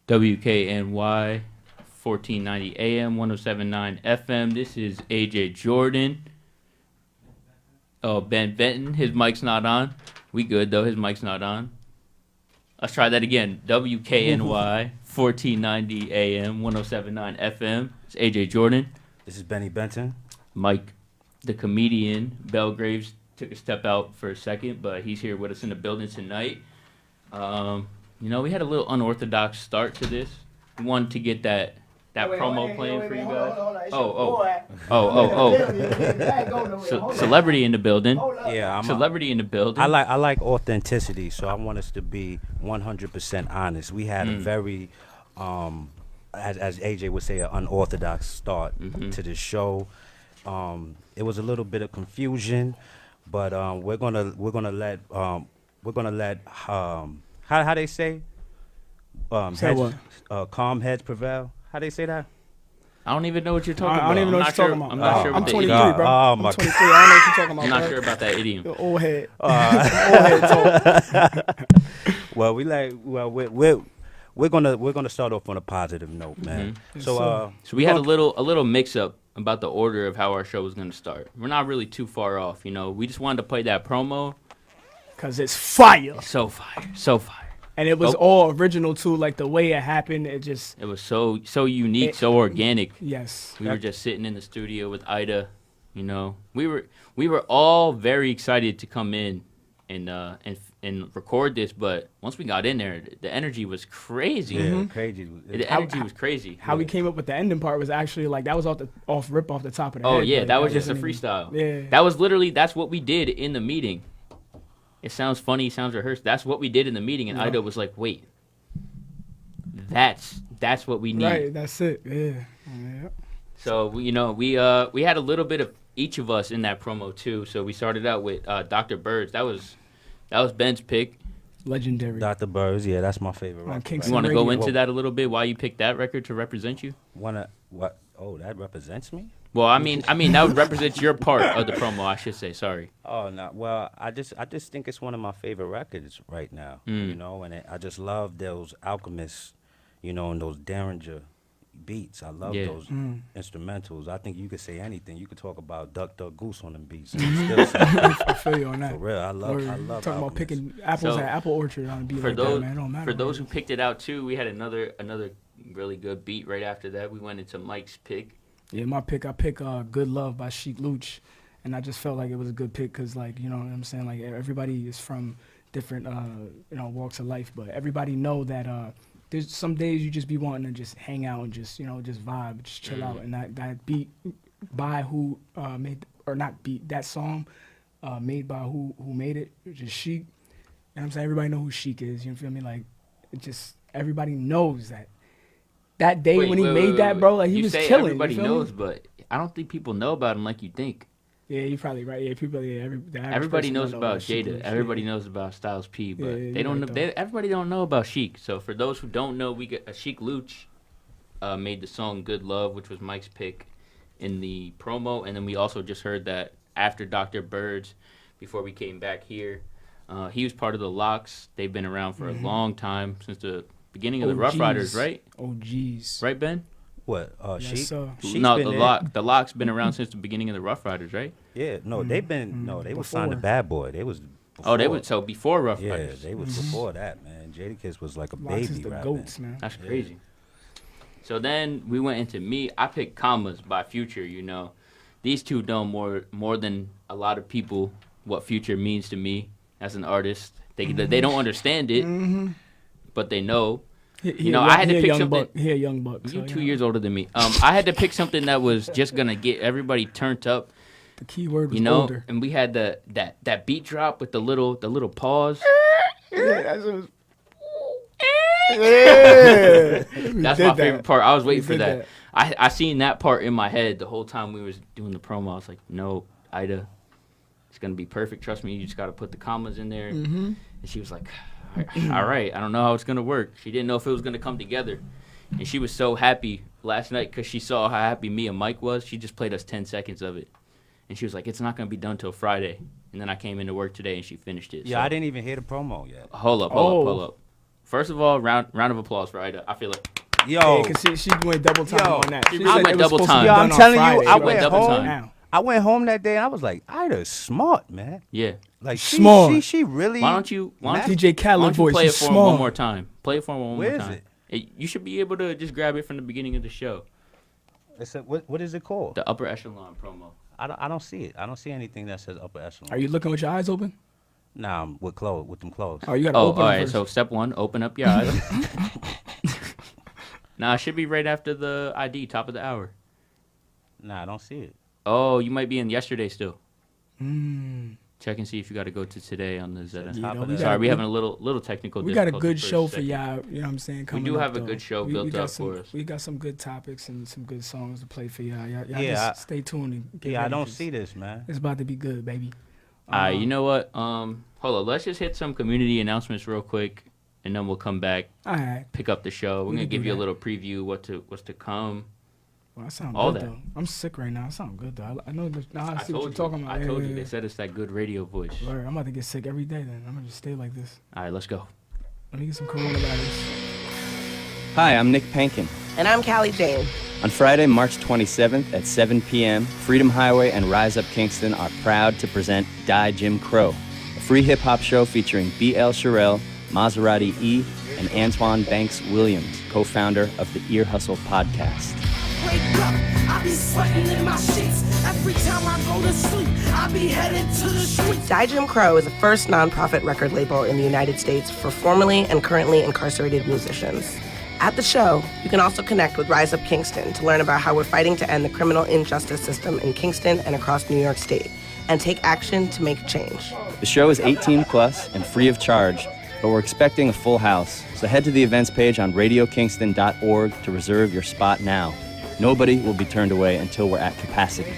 WKNY 1490 AM 1079 FM. This is AJ Jordan. Oh, Ben Benton. His mic's not on. We good though. His mic's not on. Let's try that again. WKNY 1490 AM 1079 FM. It's AJ Jordan. This is Benny Benton. Mike, the comedian, Belgraves, took a step out for a second, but he's here with us in the building tonight. We had a little unorthodox start to this. We wanted to get that promo playing for you guys. Celebrity in the building. Yeah, Celebrity in the building. I like authenticity, so I want us to be 100% honest. We had a very, as AJ would say, an unorthodox start to the show. It was a little bit of confusion, but we're gonna let how they say calm heads prevail. How they say that? I don't even know what you're talking about. I don't even know what you're talking about. I'm not sure. I'm what 23, the idiom. bro. I'm 23. I don't know what you're talking about. I'm not sure about that idiom. Old head. Old head talk. Well, we're gonna start off on a positive note, man. So we had a little mix up about the order of how our show was gonna start. We're not really too far off, We just wanted to play that promo. Cause it's fire. So fire. So fire. And it was all original too, like the way it happened. It was so unique, so organic. Yes. We were just sitting in the studio with Ida, We were all very excited to come in and record this, but once we got in there, the energy was crazy. Yeah, crazy. The energy was crazy. How we came up with the ending part was actually like that was off the top of the head. Oh yeah, like, that was just a freestyle. Yeah. That's what we did in the meeting. It sounds funny, sounds rehearsed. That's what we did in the meeting, and Ida was like, "Wait, that's what we need." Right, that's it. Yeah. So we had a little bit of each of us in that promo too. So we started out with Dr. Birds. That was Ben's pick. Legendary. Dr. Birds, yeah, that's my favorite. You want to go into that a little bit? Why you picked that record to represent you? What? Oh, that represents me? Well, I mean that would represent your part of the promo, I should say. Sorry. Oh no. Well, I just think it's one of my favorite records right now. And I just love those Alchemists, and those Derringer beats. I love those instrumentals. I think you could say anything. You could talk about Duck Duck Goose on them beats. And still say, I feel you on that. For real, I love. Talking Alchemist. about picking apples at Apple Orchard on a beat like that, man. It don't matter. For those who picked it out too, we had another really good beat right after that. We went into Mike's pick. Yeah, I pick Good Love by Sheik Luch, and I just felt like it was a good pick because, like, you know what I'm saying? Like, everybody is from different, walks of life, but everybody know that there's some days you just be wanting to just hang out and just, just vibe, just chill out. And that beat by who that song made by who made it, which is Sheik. You know what I'm saying? Everybody know who Sheik is, you feel me? Like, it just, everybody knows that. That day when he made that, bro, like he was chilling. Everybody knows, but I don't think people know about him like you think. Yeah, you're probably right. Yeah, everybody knows about Jada. Everybody knows about Styles P, but they don't know. Everybody don't know about Sheik. So for those who don't know, we got Sheik Luch made the song "Good Love," which was Mike's pick in the promo, and then we also just heard that after Dr. Birds, before we came back here, he was part of the Locks. They've been around for a long time, since the beginning of the Rough Riders, right? Oh, jeez. Right, Ben? What? Yes, Sheik? No, the Locks been around since the beginning of the Rough Riders, right? Yeah, no, they've been they was signed to Bad Boy. They was before. Oh, they was so before Rough Riders. Yeah, they was before that, man. Jadakiss was like a Locks baby is the right goats, man. That's crazy. So then we went into me. I picked Commas by Future, These two know more than a lot of people what Future means to me as an artist. They don't understand it, but they know. I had to pick something. He a young buck. You 2 years older than me. I had to pick something that was just gonna get everybody turned up. The key word was older. And we had that beat drop with the little pause. Yeah, that's my favorite part. I was waiting for that. I seen that part in my head the whole time we was doing the promo. I was like, no, Ida, it's gonna be perfect. Trust me. You just gotta put the commas in there. And she was like, all right, I don't know how it's going to work. She didn't know if it was going to come together. And she was so happy last night because she saw how happy me and Mike was. She just played us 10 seconds of it. And she was like, it's not going to be done till Friday. And then I came into work today and she finished it. Yeah, so. I didn't even hear the promo yet. Hold up. First of all, round of applause for Ida. I feel like. Yo, because she went double time on that. I went double time. Yo, I'm telling you, I went went double home. time. I went home that day and I was like, Ida's smart, man. Yeah. Like Smart. She really. Why don't you DJ Khaled voice play it is for him smart. one more time? Play it for him one more Where time. is it? You should be able to just grab it from the beginning of the show. What is it called? The Upper Echelon promo. I don't see it. I don't see anything that says Upper Echelon. Are you looking with your eyes open? Nah, I'm with them closed. Oh, you gotta Oh, open all them right. first. So step 1, open up your eyes. Nah, it should be right after the ID, top of the hour. Nah, I don't see it. Oh, you might be in yesterday still. Mm. Check and see if you got to go to today on the ZN. Yeah, We're having a little technical We got a difficulty good for show for second. y'all. You know what I'm saying? We Coming do up, have a though. good show built up for us. We got some good topics and some good songs to play for y'all. Y'all Yeah, just stay tuned and get Yeah, I ready, don't 'cause see this, man. It's about to be good, baby. You know what? Hold on. Let's just hit some community announcements real quick, and then we'll come back, All right. pick up the show. We're We gonna can give do you a that. little preview what's to come. Well, I sound All good, that. though. I'm sick right now. I sound good, though. I know. Now I see what you're you. talking about. I Yeah, told yeah, you. yeah. They said it's that good radio voice. Word, I'm about to get sick every day, then. I'm going to just stay like this. All right, let's go. Let me get some coronavirus. Hi, I'm Nick Pankin. And I'm Callie Jane. On Friday, March 27th at 7 p.m., Freedom Highway and Rise Up Kingston are proud to present Die Jim Crow, a free hip-hop show featuring B.L. Sherrill, Maserati E, and Antoine Banks Williams, co-founder of the Ear Hustle podcast. Wake up, I be sweating in my sheets. Every time I go to sleep, I be headed to the streets. Die Jim Crow is the first nonprofit record label in the United States for formerly and currently incarcerated musicians. At the show, you can also connect with Rise Up Kingston to learn about how we're fighting to end the criminal injustice system in Kingston and across New York State, and take action to make change. The show is 18 plus and free of charge, but we're expecting a full house, so head to the events page on radiokingston.org to reserve your spot now. Nobody will be turned away until we're at capacity.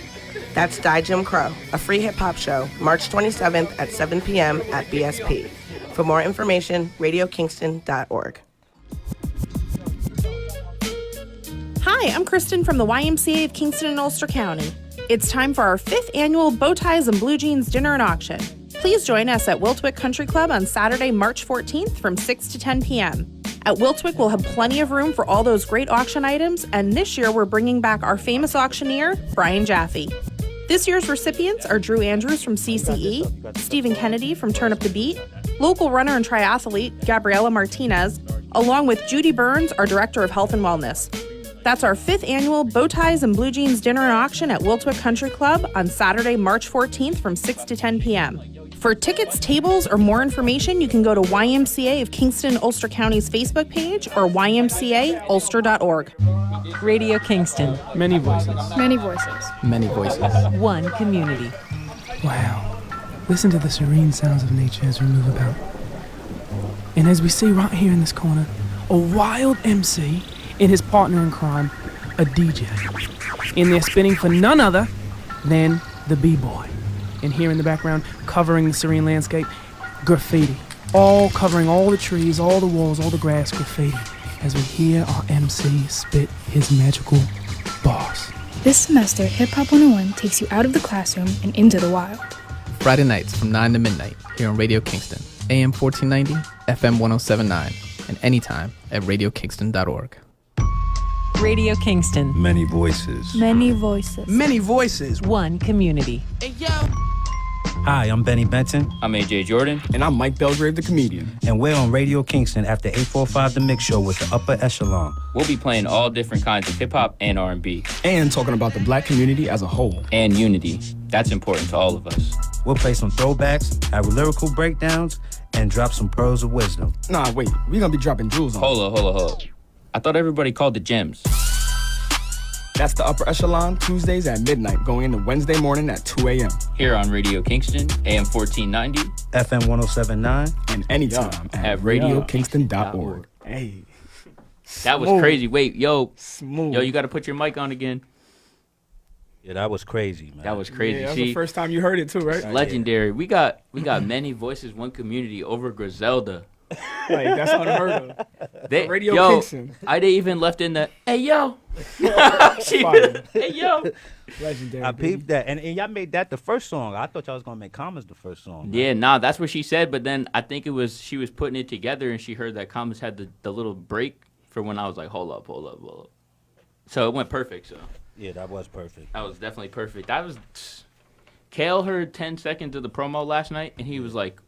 That's Die Jim Crow, a free hip-hop show, March 27th at 7 p.m. at BSP. For more information, radiokingston.org. Hi, I'm Kristen from the YMCA of Kingston and Ulster County. It's time for our 5th annual Bow Ties and Blue Jeans Dinner and Auction. Please join us at Wiltwick Country Club on Saturday, March 14th from 6 to 10 p.m. At Wiltwick, we'll have plenty of room for all those great auction items, and this year we're bringing back our famous auctioneer, Brian Jaffe. This year's recipients are Drew Andrews from CCE, Stephen Kennedy from Turn Up the Beat, local runner and triathlete Gabriela Martinez, along with Judy Burns, our Director of Health and Wellness. That's our 5th annual Bow Ties and Blue Jeans Dinner and Auction at Wiltwick Country Club on Saturday, March 14th from 6 to 10 p.m. For tickets, tables, or more information, you can go to YMCA of Kingston Ulster County's Facebook page or ymcaulster.org. Radio Kingston. Many voices. Many voices. Many voices. One community. Wow. Listen to the serene sounds of nature as we move about. And as we see right here in this corner, a wild MC and his partner in crime, a DJ. And they're spinning for none other than the B-Boy. And here in the background, covering the serene landscape, graffiti. All covering all the trees, all the walls, all the grass, graffiti. As we hear our MC spit his magical bars. This semester, Hip Hop 101 takes you out of the classroom and into the wild. Friday nights from 9 to midnight here on Radio Kingston, AM 1490, FM 1079, and anytime at radiokingston.org. Radio Kingston. Many voices. Many voices. Many voices. One community. Hey, yo. Hi, I'm Benny Benton, I'm AJ Jordan. And I'm Mike Belgrave, the comedian. and we're on Radio Kingston after 845 The Mix Show with the Upper Echelon. We'll be playing all different kinds of hip hop and R&B And talking about the black community as a whole. and unity. That's important to all of us. We'll play some throwbacks, have lyrical breakdowns, and drop some pearls of wisdom. Nah, wait. We gonna be dropping jewels on. Hold up. I thought everybody called the gems. That's the Upper Echelon, Tuesdays at midnight, going into Wednesday morning at 2 a.m. Here on Radio Kingston, AM 1490. FM 1079. And anytime at radiokingston.org. Hey. That was Smooth. crazy. Wait, yo, Smooth. you got to put your mic on again. Yeah, that was crazy, man. That was crazy. Yeah, that was See, the first time you heard it too, right? legendary. We got many voices, one community over Griselda. Like that's unheard of. They, Radio yo, Kingston. I didn't even left in the hey yo. Fire. Hey yo. Legendary. I baby. peeped that, and y'all made that the first song. I thought y'all was gonna make Commas the first song. Yeah, nah, that's what she said. But then I think she was putting it together, and she heard that Commas had the little break for when I was like, hold up. So it went perfect. So Yeah, that was perfect. that was definitely perfect. Kale heard 10 seconds of the promo last night, and he was like,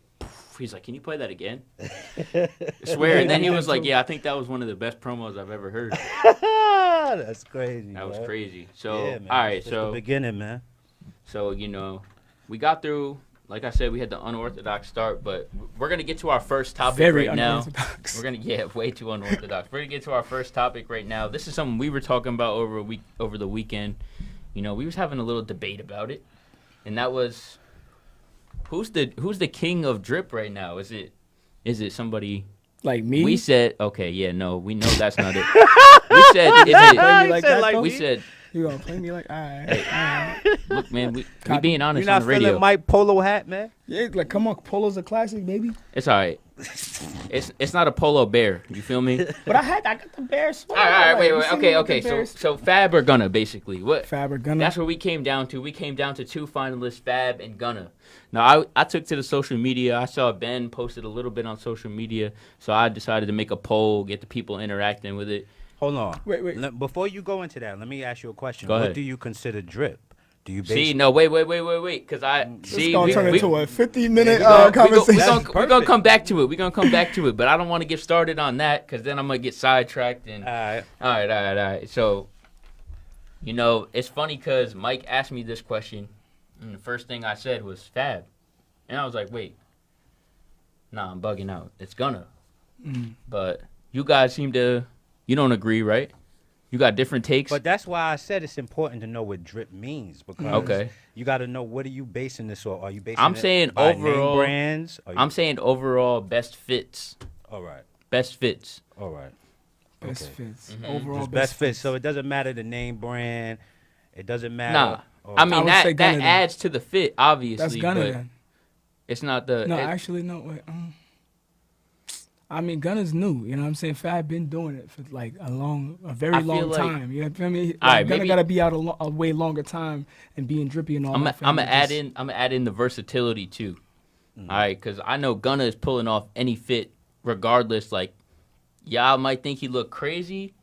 he's like, can you play that again? I swear. And then he was like, yeah, I think that was one of the best promos I've ever heard. That's crazy. That was bro. crazy. So, Yeah, man. all right. It's just So, the beginning, man. so, we got through, like I said, we had the unorthodox start, but we're going to get to our first topic Very right now. unorthodox. We're going to, way too unorthodox. We're going to get to our first topic right now. This is something we were talking about over the weekend. We was having a little debate about it, and that was, who's the king of drip right now? Is it somebody Like me. we said okay, yeah, no, we know that's not it. We said is Play it me like that, though? we said You gonna play me like, all right. look, man, we being honest You're on not the radio. feeling Mike Polo hat, man? Yeah, like come on, Polo's a classic, baby. It's all right. It's not a polo bear. You feel me? But I got the bear sweater. All right, like, wait, you see me with okay. the bear So Fab or Gunna, basically. What? Fab or Gunna. That's what we came down to. We came down to two finalists, Fab and Gunna. Now, I took to the social media. I saw Ben posted a little bit on social media, so I decided to make a poll, get the people interacting with it. Hold on. Wait. Before you go into that, let me ask you a question. Go What ahead. do you consider drip? Do you See, no, wait, because It's gonna turn into a 50-minute We're conversation. gonna come back to it. But I don't want to get started on that because then I'm gonna get sidetracked. And All right. So, it's funny because Mike asked me this question, and the first thing I said was Fab, and I was like, wait, nah, I'm bugging out. It's Gunna. But you guys seem to, you don't agree, right? You got different takes. But that's why I said it's important to know what drip means, because you got to know, what are you basing this on? Are you basing I'm it saying by overall name brands? I'm saying overall best fits. All right. Best fits. All right. Best Okay. fits. Mm-hmm. Overall Just best fit. So it doesn't matter the name brand. It doesn't matter. Nah. or- I mean, would say that Gunna then. adds to the fit, obviously. That's Gunna but then. it's not the. No, it- actually, no. Wait. I mean, Gunna's new. You know what I'm saying? Fab been doing it for like a very I feel long like- time. You know what I mean? All right, Gunna maybe- got to be out a way longer time and being drippy and all I'm that. for gonna him to add just- in. I'm gonna add in the versatility too. All right, because I know Gunna is pulling off any fit, regardless. Like, y'all might think he look crazy,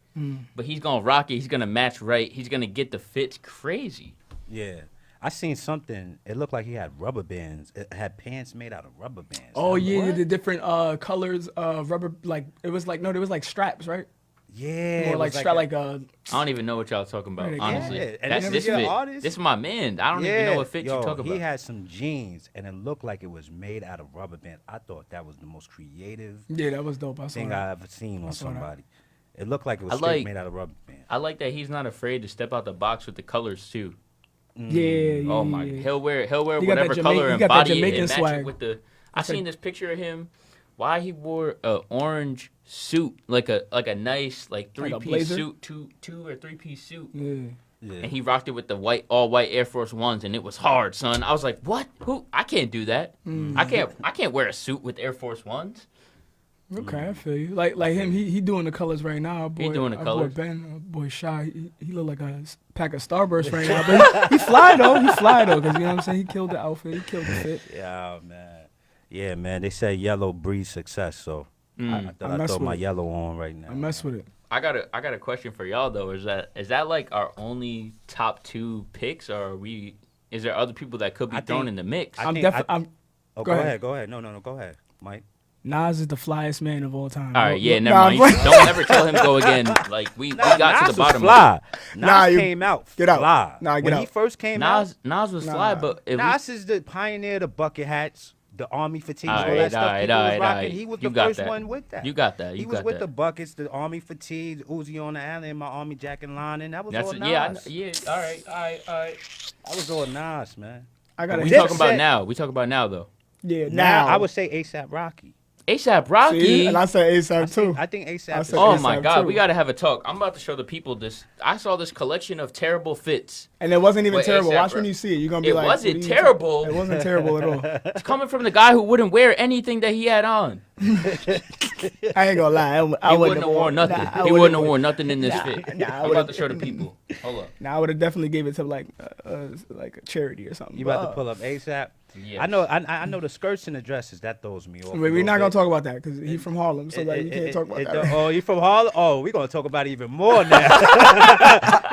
but he's gonna rock it. He's gonna match right. He's gonna get the fits crazy. Yeah. I seen something. It looked like he had rubber bands. It had pants made out of rubber bands. Oh I'm yeah, like, the different colors of rubber. Like it was like there was like straps, right? yeah. More it like was strap, a- like I don't even know what y'all talking about. Right, Honestly, yeah. And that's this this is your fit. artist? This is my man. I don't even know what fit yo, you talking he about. had some jeans, and it looked like it was made out of rubber bands. I thought that was the most creative yeah, that was dope. I saw thing that. I ever seen on saw that. somebody. It looked like it was I straight like- made out of rubber bands. I like that he's not afraid to step out the box with the colors too. Yeah. Oh my! yeah. He'll wear He got that whatever color he and got that body it Jamaican and match swag. it with the. I seen this picture of him. Why he wore a orange suit, like a nice Like a 3-piece blazer? suit, two or 3-piece suit, Yeah. Yeah. and he rocked it with the all white Air Force Ones, and it was hard, son. I was like, what? Who? I can't do that. I can't wear a suit with Air Force Ones. Okay, I feel you. Like him, he doing the colors right now. Our boy, doing the our colors. Boy Ben, our boy Shy, he look like a pack of Starburst right now. But he fly though. He fly though, because you know what I'm saying. He killed the outfit. He killed the fit. Yeah, man. Yeah, man. They say yellow breeds success, so I thought I I mess throw with my it. yellow on right now. I mess with it. I got a question for y'all though. Is that like our only top 2 picks, or are we? Is there other people that could be I thrown think- in the mix? I I'm think definitely. Oh, Go go ahead. ahead. Go ahead. No, go ahead, Mike. Nas is the flyest man of all time. All right, yeah, never Nah, mind. but- Don't ever tell him go again. Like we got to Nas the was bottom. fly. Nas Nah, you- came out get out. fly. Nah, get when he out. first came Nas out, was Nah. fly, but if Nas is the pioneer of the bucket hats, the army fatigues, all Alright, that stuff alright, people was alright, rocking. alright. He was You the got first that. one with that. You got that. He You was got with that. the buckets, the army fatigues, Uzi on the alley, and my army jack and line, and that was That's all it. Nas. Yeah. All right. That was all Nas, man. I got We to talking about Dipset- now. We talking about now though. Yeah, Now now I would say ASAP Rocky. ASAP Rocky. See, and I said ASAP too. I think ASAP. I is- said Oh ASAP my God, too. we gotta have a talk. I'm about to show the people this. I saw this collection of terrible fits. And it wasn't even Wait, terrible. ASAP Watch when Rocky. you see it. You're gonna be It like, wasn't what are you terrible. It wasn't terrible at all. It's coming from the guy who wouldn't wear anything that he had on. I ain't gonna lie. He wouldn't have worn nothing. He wouldn't have worn nothing in this fit. I'm about to show the people. Hold up. Nah, I would have definitely gave it to like a charity or something. You about to pull up ASAP? Yes. I know the skirts and the dresses that throws me off. We're not gonna talk about that because he's from Harlem, so like we can't talk about that. Oh, you from Harlem? Oh, we're gonna talk about it even more now.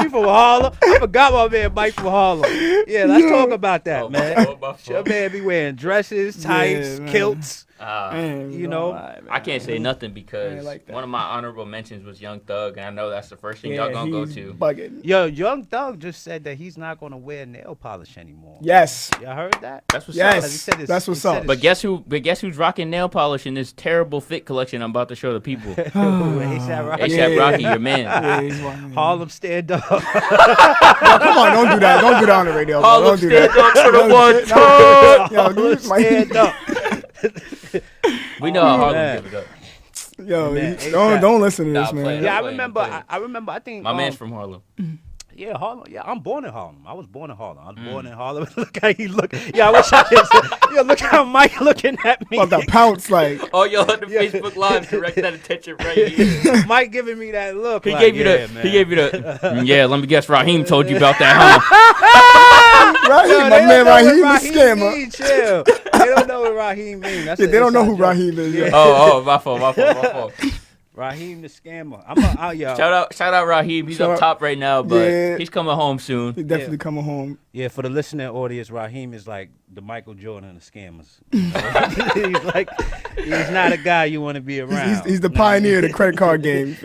You from Harlem? I forgot my man Mike from Harlem. Yeah, let's talk about that, man. Your man be wearing dresses, tights, kilts. You know, I can't say nothing because one of my honorable mentions was Young Thug, and I know that's the first thing y'all gonna go to. Bugging. Yo, Young Thug just said that he's not gonna wear nail polish anymore. Yes. Y'all heard that? That's what's up. That's what's up. But guess who's rocking nail polish in this terrible fit collection I'm about to show the people? A$AP Rocky. A$AP Rocky, your man. Harlem stand up. No, come on, don't do that. Don't do that on the radio. Harlem don't do stand that. up for the one time. Harlem stand up. We know how Harlem give it up. Yo, don't listen to this, man. Yeah, I remember. I think my man's from Harlem. Yeah, Harlem. Yeah, I'm born in Harlem. I was born in Harlem. I was born in Harlem. Look how he look. Yeah, I wish I could. Yo, look how Mike looking at me. About the pounce, like. Oh, yo, on the Facebook Live, direct that attention right here. Mike giving me that look. He like, gave you man. He gave you the. Yeah, let me guess. Raheem told you about that, huh? Raheem, my man Raheem the scammer. Chill. They don't know what Raheem means. They don't know who Raheem is. Yeah. Oh, my fault. Raheem the scammer. Shout out Raheem. He's up top right now, but he's coming home soon. He's definitely coming home. Yeah, for the listening audience, Raheem is like the Michael Jordan of scammers. He's not a guy you want to be around. He's the pioneer of the credit card game.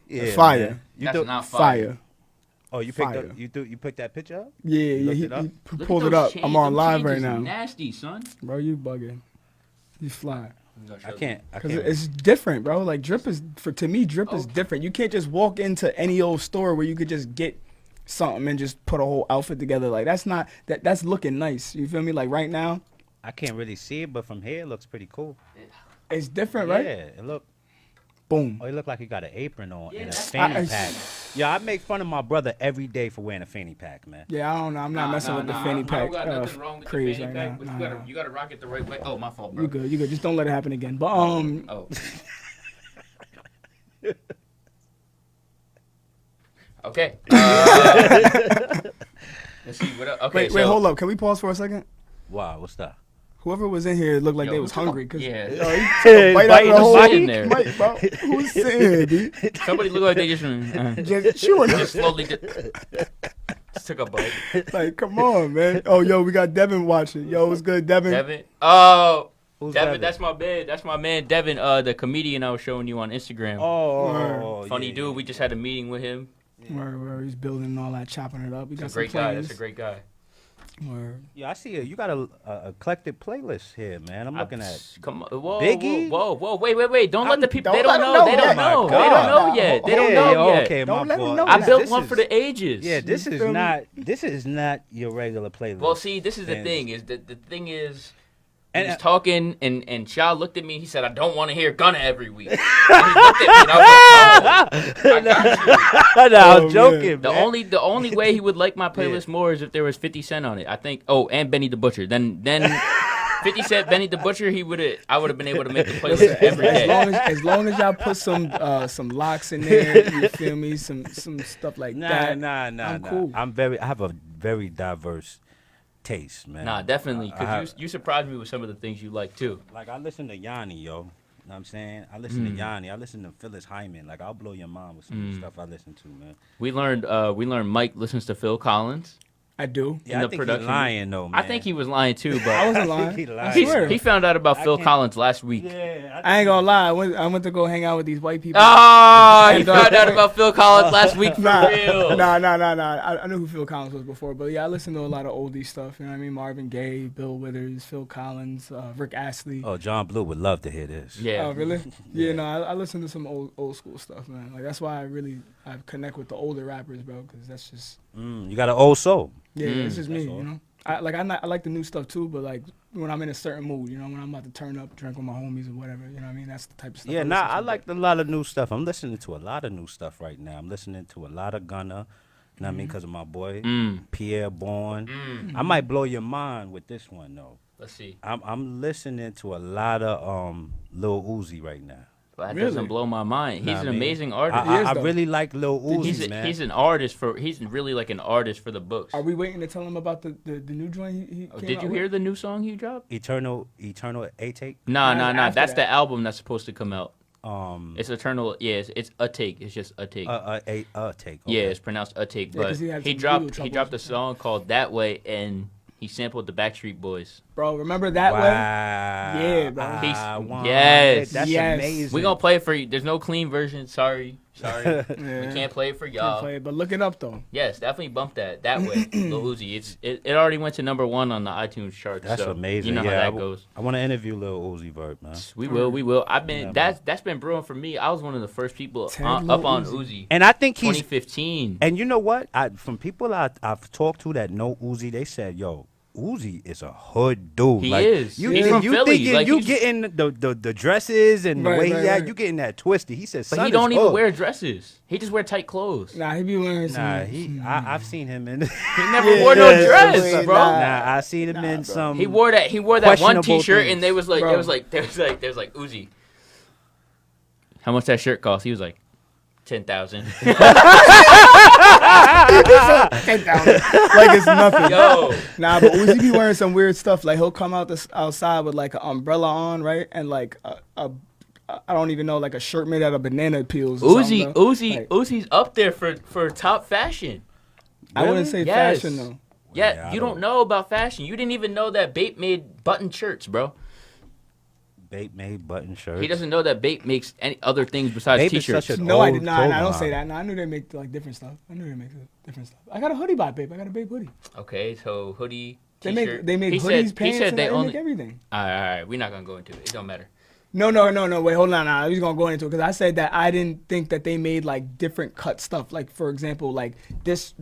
Yeah, fire. That's not fire. Oh, you picked up. You picked that picture up? Yeah, he pulled it up. I'm on live right now. Nasty, son. Bro, you bugging. You fly. I can't. Because it's different, bro. Like drip is to me, drip is different. You can't just walk into any old store where you could just get something and just put a whole outfit together. Like that's looking nice. You feel me? Like right now, I can't really see it, but from here it looks pretty cool. It's different, right? Yeah, it look. Boom. Oh, he look like he got an apron on and a fanny pack. Yeah, I make fun of my brother every day for wearing a fanny pack, man. Yeah, I don't know. I'm not messing with the fanny pack craze right now. But you gotta rock it the right way. Oh, my fault, bro. You good. Just don't let it happen again. But Okay. Let's see what. Okay. Wait, hold up. Can we pause for a second? Wow, what's that? Whoever was in here looked like they was hungry. Cause, yeah. He took a bite out of the whole there. Mike, bro. Who's sitting here, B? Somebody looked like they just slowly just took a bite. Like, come on, man. Oh, yo, we got Devin watching. Yo, what's good, Devin? Devin? Oh, Devin, that's my man. That's my man, Devin, the comedian I was showing you on Instagram. Oh, funny dude. We just had a meeting with him. Where he's building all that, chopping it up. He's a great guy. That's a great guy. Word. Yeah, I see it. You got a eclectic playlist here, man. I'm looking at. Come on, whoa, Biggie. Whoa, wait! Don't let the people. They don't don't know. know. They don't know. They don't know yet. They don't know yet. Okay, don't my let them fault. know. I built one for the ages. Yeah, this is not your regular playlist. Well, see, this is the thing. The thing is. He was talking, and Shaw looked at me. He said, "I don't want to hear Gunna every week." And he looked at me, and I was like, "Oh, I got you." I'm joking. The only way he would like my playlist more is if there was 50 Cent on it. I think. Oh, and Benny the Butcher. Then 50 Cent, Benny the Butcher. I would have been able to make the playlist every day. As long as y'all put some locks in there, you feel me? Some stuff like that. Nah. Cool. I have a very diverse taste, man. Nah, definitely. Because you surprised me with some of the things you like, too. Like, I listen to Yanni, yo. You know what I'm saying? I listen to Yanni. I listen to Phyllis Hyman. Like, I'll blow your mind with some of the stuff I listen to, man. We learned Mike listens to Phil Collins. I do. Yeah, I think he's lying, though, man. I think he was lying, too, but I wasn't lying. I swear. He found out about Phil Collins last week. Yeah, I ain't gonna lie. I went to go hang out with these white people. Oh, he found out about Phil Collins last week for real. Nah. I knew who Phil Collins was before, but yeah, I listened to a lot of oldie stuff. You know what I mean? Marvin Gaye, Bill Withers, Phil Collins, Rick Astley. Oh, John Blue would love to hear this. Yeah. Oh, really? Yeah, no, I listen to some old school stuff, man. Like that's why I connect with the older rappers, bro, because that's just. You got an old soul. Yeah, it's just me, you know. I like the new stuff too, but like when I'm in a certain mood, you know, when I'm about to turn up, drink with my homies or whatever, you know what I mean? That's the type of stuff. Yeah, I like a lot of new stuff. I'm listening to a lot of new stuff right now. I'm listening to a lot of Gunna, you know what I mean, because of my boy, Pierre Bourne. I might blow your mind with this one, though. Let's see. I'm listening to a lot of Lil Uzi right now. But that doesn't blow my mind. He's an amazing artist. I really like Lil Uzi, man. He's an artist he's really like an artist for the books. Are we waiting to tell him about the new joint he came Did you hear the new song he dropped? Eternal A-Take? Nah. That's the album that's supposed to come out. It's Eternal. Yeah, it's a take. It's just a take. A take. Okay. Yeah, it's pronounced a take. But he dropped a song called That Way, and he sampled the Backstreet Boys. Bro, remember That Way? Yeah, bro. Yes. That's amazing. We're going to play it for you. There's no clean version. Sorry. We can't play it for y'all. But look it up, though. Yes, definitely bump that way. Lil Uzi. It already went to #1 on the iTunes chart. That's amazing. You know how that goes. I want to interview Lil Uzi Vert, man. We will. I've been that's been brewing for me. I was one of the first people up on Uzi. And I think he's 2015. And you know what? From people I've talked to that know Uzi, they said, "Yo, Uzi is a hood dude. He is. He's from Philly. You getting the dresses and the way he act, you getting that twisted." He said, but he don't even wear dresses. He just wear tight clothes. Nah, he be wearing some. I've seen him in. He never wore no dress, bro. Nah, I seen him in some. He wore that one T-shirt, and they was like Uzi. How much that shirt cost? He was like, 10,000. 10,000. Like it's nothing. Yo. Nah, but Uzi be wearing some weird stuff. Like he'll come outside with like an umbrella on, right? And like I don't even know, like a shirt made out of banana peels. Uzi's up there for top fashion. I wouldn't say fashion though. Yeah, you don't know about fashion. You didn't even know that Bape made button shirts, bro. Bape made button shirts. He doesn't know that Bape makes any other things besides Bape T-shirts. No, I did not. I don't say that. No, I knew they make like different stuff. I got a hoodie by Bape. I got a Bape hoodie. Okay, so hoodie, T-shirt. They make hoodies, pants, and they make everything. All right. We're not gonna go into it. It don't matter. No. Wait, hold on. I was gonna go into it because I said that I didn't think that they made like different cut stuff. Like for example, like this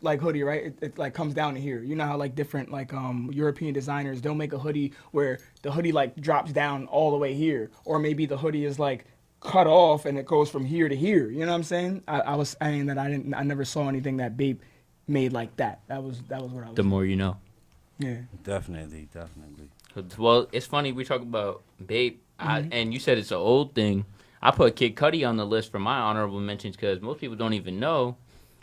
like hoodie, right? It like comes down to here. You know how like different like European designers, they'll make a hoodie where the hoodie like drops down all the way here, or maybe the hoodie is like cut off and it goes from here to here. You know what I'm saying? I was saying that I never saw anything that Bape made like that. That was what I was. The more you know. Yeah. Definitely. Well, it's funny we talk about Bape. And you said it's an old thing. I put Kid Cudi on the list for my honorable mentions because most people don't even know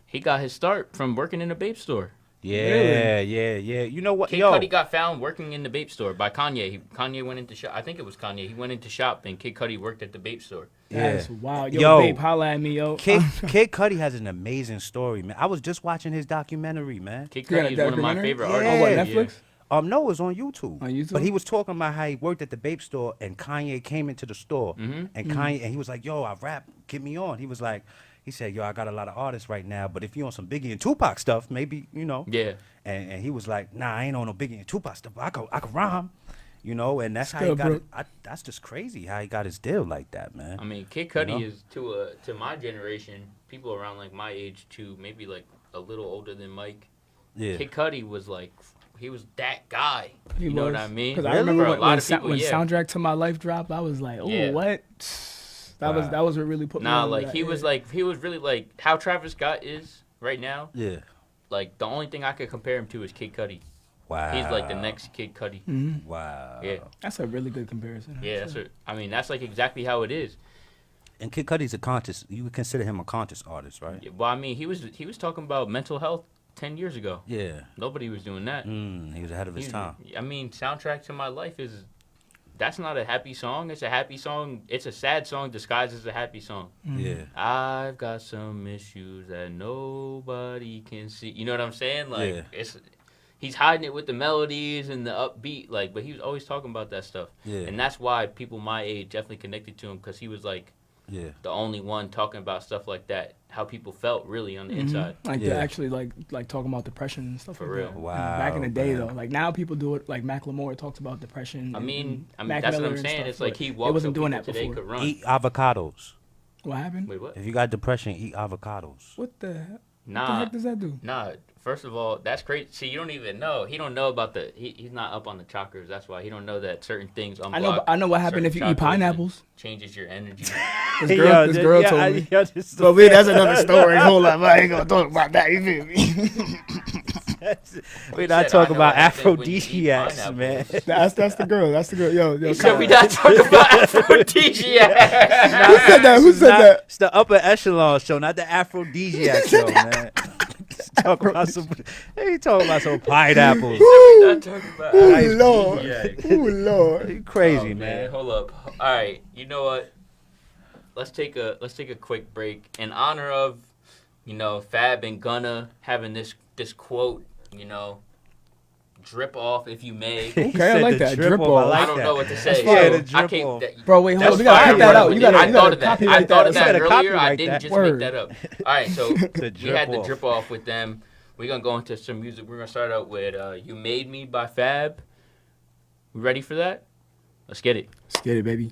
he got his start from working in a Bape store. Yeah. You know what? Kid Cudi got found working in the Bape store by Kanye. Kanye went into shop. I think it was Kanye. He went into shop and Kid Cudi worked at the Bape store. That's wild. Yo, Bape, holla at me, yo. Kid Cudi has an amazing story, man. I was just watching his documentary, man. Kid Cudi is one of my favorite artists. On what, Netflix? No, it was on YouTube. On YouTube? But he was talking about how he worked at the Bape store and Kanye came into the store. And Kanye, and he was like, "Yo, I rap, get me on." He said, "Yo, I got a lot of artists right now, but if you on some Biggie and Tupac stuff, maybe, you know." Yeah. And he was like, "Nah, I ain't on no Biggie and Tupac stuff, but I could rhyme." You know, and that's how he got it. That's just crazy how he got his deal like that, man. I mean, Kid Cudi is to my generation, people around like my age to maybe like a little older than Mike. Yeah. Kid Cudi was like, he was that guy. You know what I mean? Because I remember when Soundtrack to My Life dropped, I was like, "Oh, what?" That was what really put me on. Like he was really like how Travis Scott is right now. Yeah. Like the only thing I could compare him to is Kid Cudi. Wow. He's like the next Kid Cudi. Mm-hmm. Wow. Yeah. That's a really good comparison. Yeah, that's like exactly how it is. And Kid Cudi's you would consider him a conscious artist, right? Yeah, well, I mean, he was talking about mental health 10 years ago. Yeah. Nobody was doing that. He was ahead of his time. I mean, Soundtrack to My Life that's not a happy song. It's a happy song. It's a sad song disguised as a happy song. Yeah. I've got some issues that nobody can see. You know what I'm saying? Like, he's hiding it with the melodies and the upbeat, like, but he was always talking about that stuff. Yeah. And that's why people my age definitely connected to him, because he was like the only one talking about stuff like that, how people felt really on the inside. Like to actually like talking about depression and stuff. For like real. That. Wow. Back in the day though, like now people do it. Like Macklemore talks about depression. I mean Mac that's Miller what I'm saying. It's like he wasn't doing that today before. could run. Eat avocados. What happened? Wait, what? If you got depression, eat avocados. What the heck? Nah. What the heck does that do? Nah. First of all, that's great. See, you don't even know. He don't know about he's not up on the chakras. That's why he don't know that certain things unblock. I know what happened if you eat pineapples. Changes your energy. This girl told me. But that's another story. Hold up, I ain't gonna talk about that. You feel me? We're not talking about aphrodisiacs, man. That's the girl. That's the girl. Yo, He said we not talking about aphrodisiacs. Who said that? Who said that? It's the upper echelon show, not the aphrodisiac show, man. Talking about some pineapples. We not talking about Ooh, Lord. aphrodisiacs. Ooh, Lord. You crazy, Oh, man. Hold up. All right. You know what? Let's take a quick break in honor of, Fab and Gunna having this quote, drip off if you may. Okay, I like that. Drip off. I don't know what to say. Yeah, the I drip can't. off. Bro, wait, hold That's on. We gotta fire, cut that bro. out. You gotta I thought of that. I copyright thought of that. that gotta earlier. I copyright didn't that. just Word. make that up. All right, so we drip had the off. drip off with them. We're gonna go into some music. We're gonna start out with "You Made Me" by Fab. We ready for that? Let's get it. Let's get it, baby.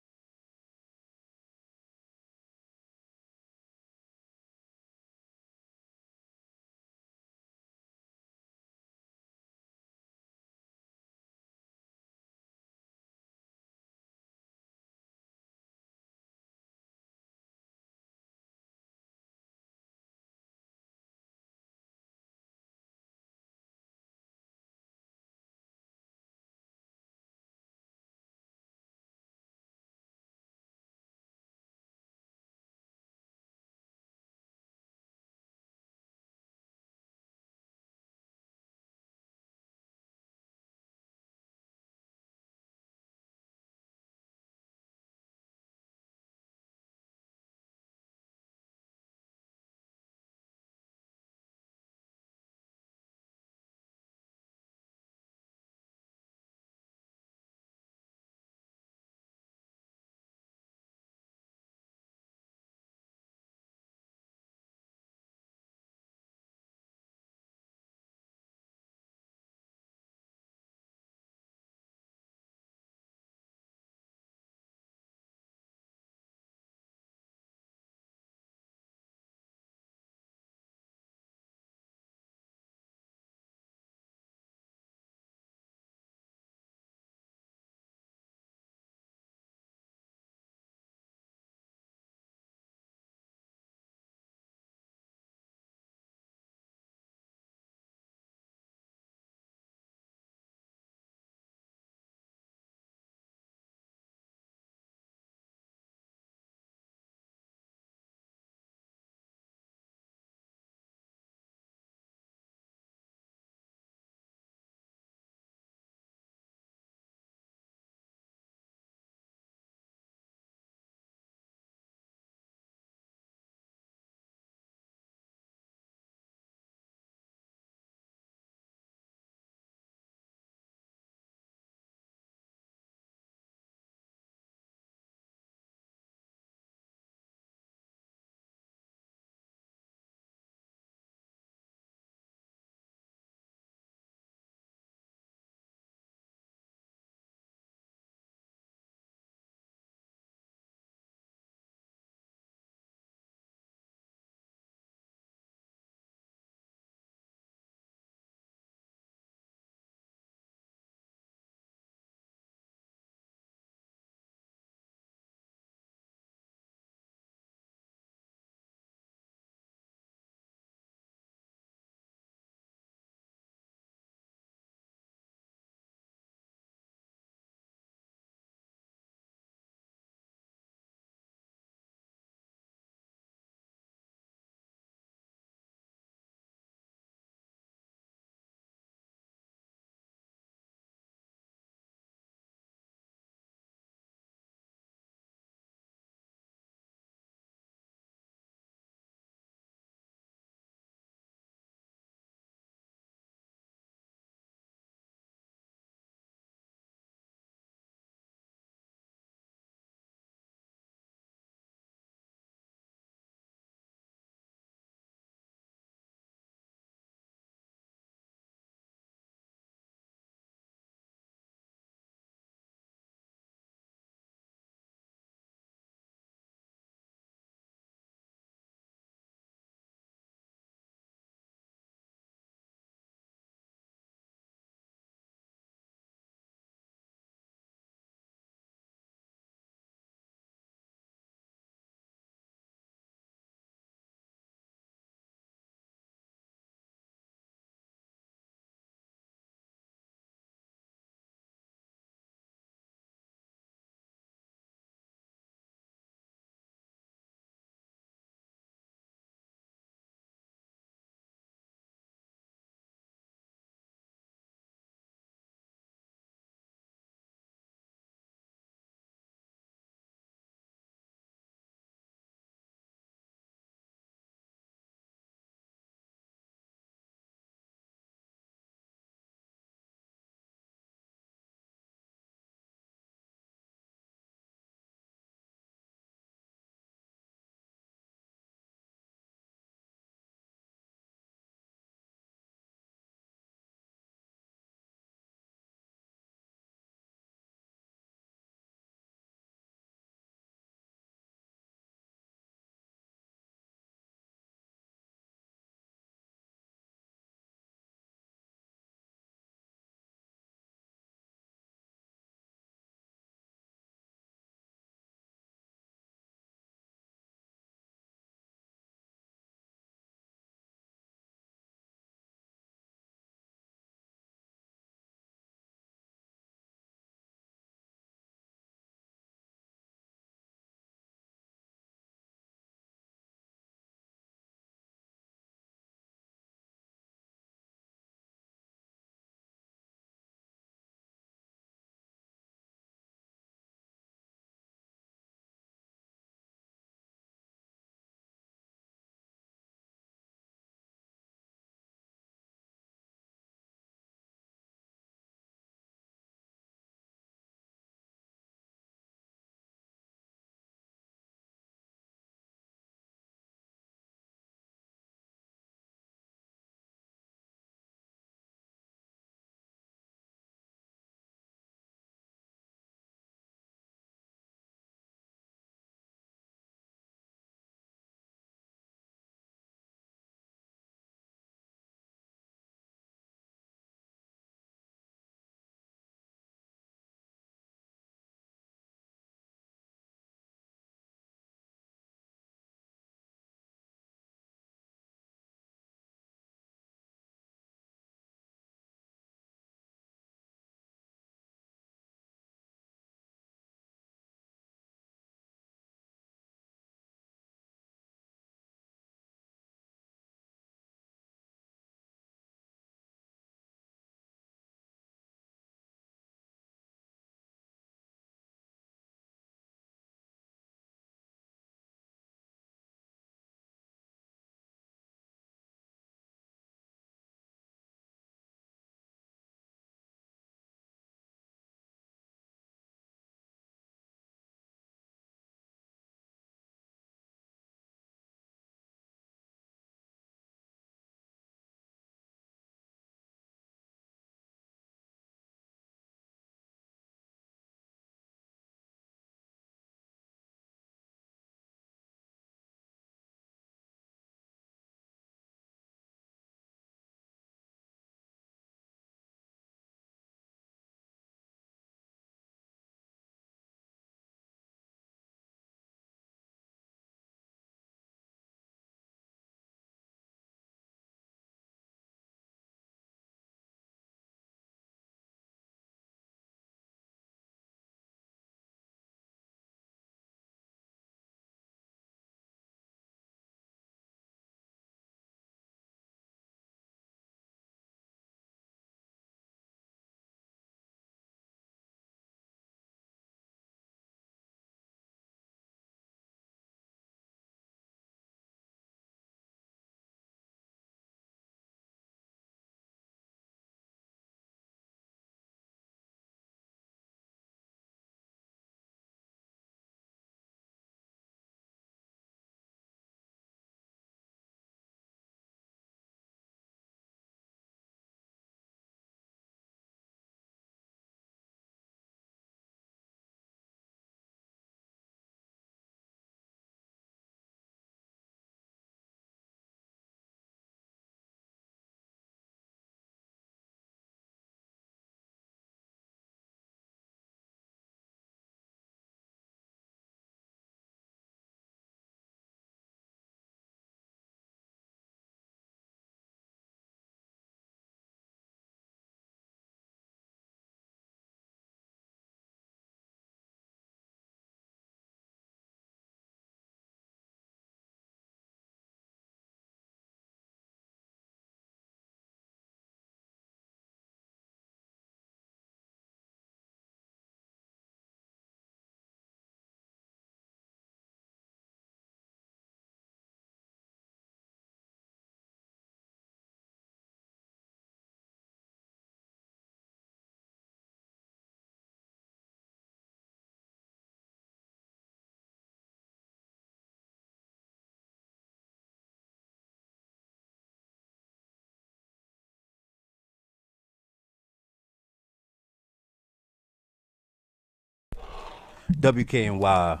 WKNY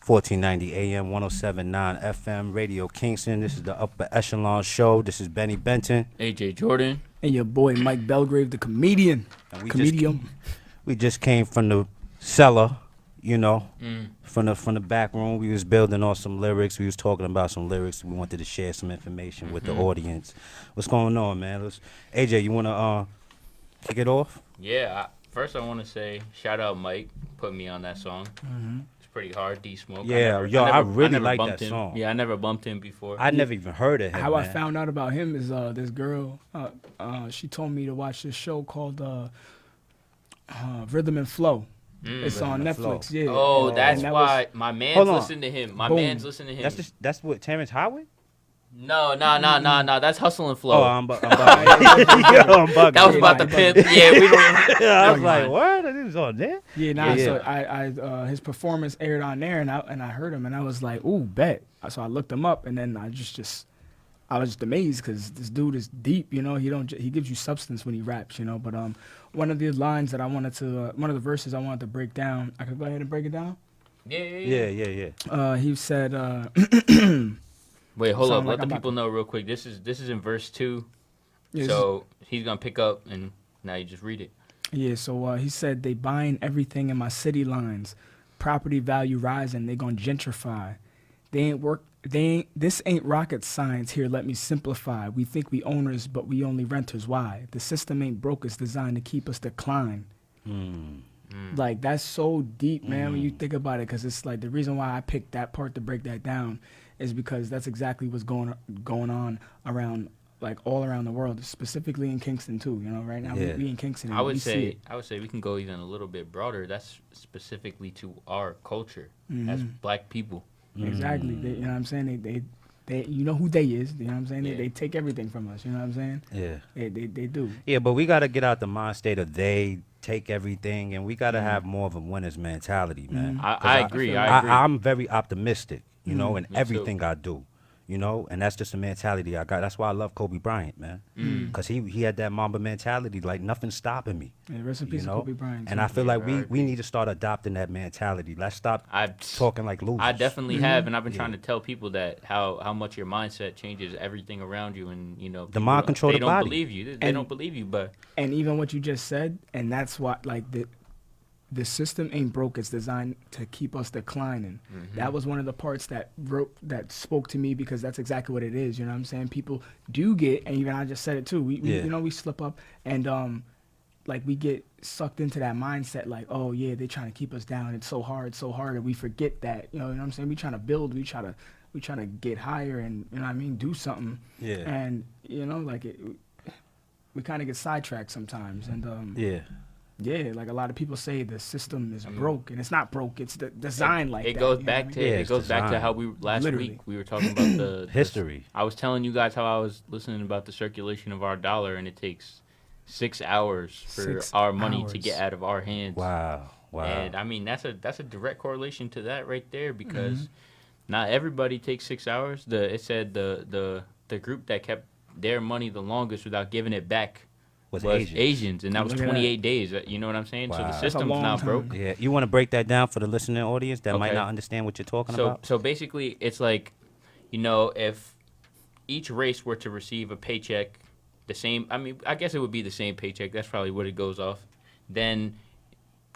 1490 AM, 107.9 FM, Radio Kingston. This is the Upper Echelon Show. This is Benny Benton. AJ Jordan. And your boy Mike Belgrave, the comedian. And we just came from the cellar, you know, from the back room. We was building on some lyrics. We was talking about some lyrics. We wanted to share some information with the audience. What's going on, man? AJ, you want to kick it off? Yeah, first I want to say shout out Mike, put me on that song. It's pretty hard, D-Smoke. Yeah, I really like that him. song. Yeah, I never bumped him before. I never even heard of him. How man. I found out about him is this girl, she told me to watch this show called Rhythm and Flow. It's on Netflix. Yeah. Oh, that's why my man's listening to him. My man's listening to him. That's what Terrence Howard? No. That's Hustle and Flow. Oh, I'm bugging. Yo, I'm bugging. That was about the pimp. Yeah, we don't. Yeah, I was like, what? It was on there? Yeah, so I his performance aired on there, and I heard him, and I was like, ooh, bet. So I looked him up, and then I was just amazed because this dude is deep, you know. He gives you substance when he raps, you know. But one of the lines that I wanted to, one of the verses I wanted to break down, I could go ahead and break it down. Yeah. He said. Wait, hold up. Let the people know real quick. This is in verse 2. Yeah, so he's gonna pick up, and now you just read it. Yeah. So he said they buying everything in my city lines, property value rising. They gonna gentrify. This ain't rocket science here, let me simplify. We think we owners, but we only renters. Why? The system ain't broke, it's designed to keep us decline. Like, that's so deep, man, when you think about it, because it's like the reason why I picked that part to break that down is because that's exactly what's going on around, like, all around the world, specifically in Kingston, too. You know, right now we in Kingston. And I would say we can go even a little bit broader. That's specifically to our culture as black people. Exactly. You know what I'm saying? They you know who they is. You know what I'm saying? They take everything from us. You know what I'm saying? Yeah. They do. Yeah, but we got to get out the mind state of they take everything, and we got to have more of a winner's mentality, man. I agree. I'm very optimistic, you know, in everything too. I do. You know, and that's just a mentality I got. That's why I love Kobe Bryant, man. Because he had that Mamba mentality, like nothing's stopping me. Yeah, rest in peace, Kobe Bryant. And I feel like we need to start adopting that mentality. Let's stop talking like losers. I definitely have, and I've been trying to tell people that how much your mindset changes everything around you, and you know, the mind control the body. They don't believe you. They don't believe you, but and even what you just said, and that's what like the system ain't broke. It's designed to keep us declining. That was one of the parts that spoke to me because that's exactly what it is. You know what I'm saying? People do get, and even I just said it too. We you know, we slip up and like we get sucked into that mindset. Like, oh yeah, they trying to keep us down. It's so hard, and we forget that. You know what I'm saying? We trying to build. We try to get higher, and you know what I mean, do something. Yeah. And you know, like we kind of get sidetracked sometimes, and yeah, like a lot of people say the system is broke, and it's not broke. It's the design like it that. Goes back to it goes back to how we last week we were talking about the history. I was telling you guys how I was listening about the circulation of our dollar, and it takes 6 hours for our money to get out of our hands. Wow. And I mean that's a direct correlation to that right there because not everybody takes 6 hours. It said the group that kept their money the longest without giving it back was Asians, and that was 28 days. You know what I'm saying? Wow. So the system's not broke. Yeah, you want to break that down for the listening audience that might not understand what you're talking about? So basically, it's like, you know, if each race were to receive a paycheck, the same. I mean, I guess it would be the same paycheck. That's probably what it goes off. Then,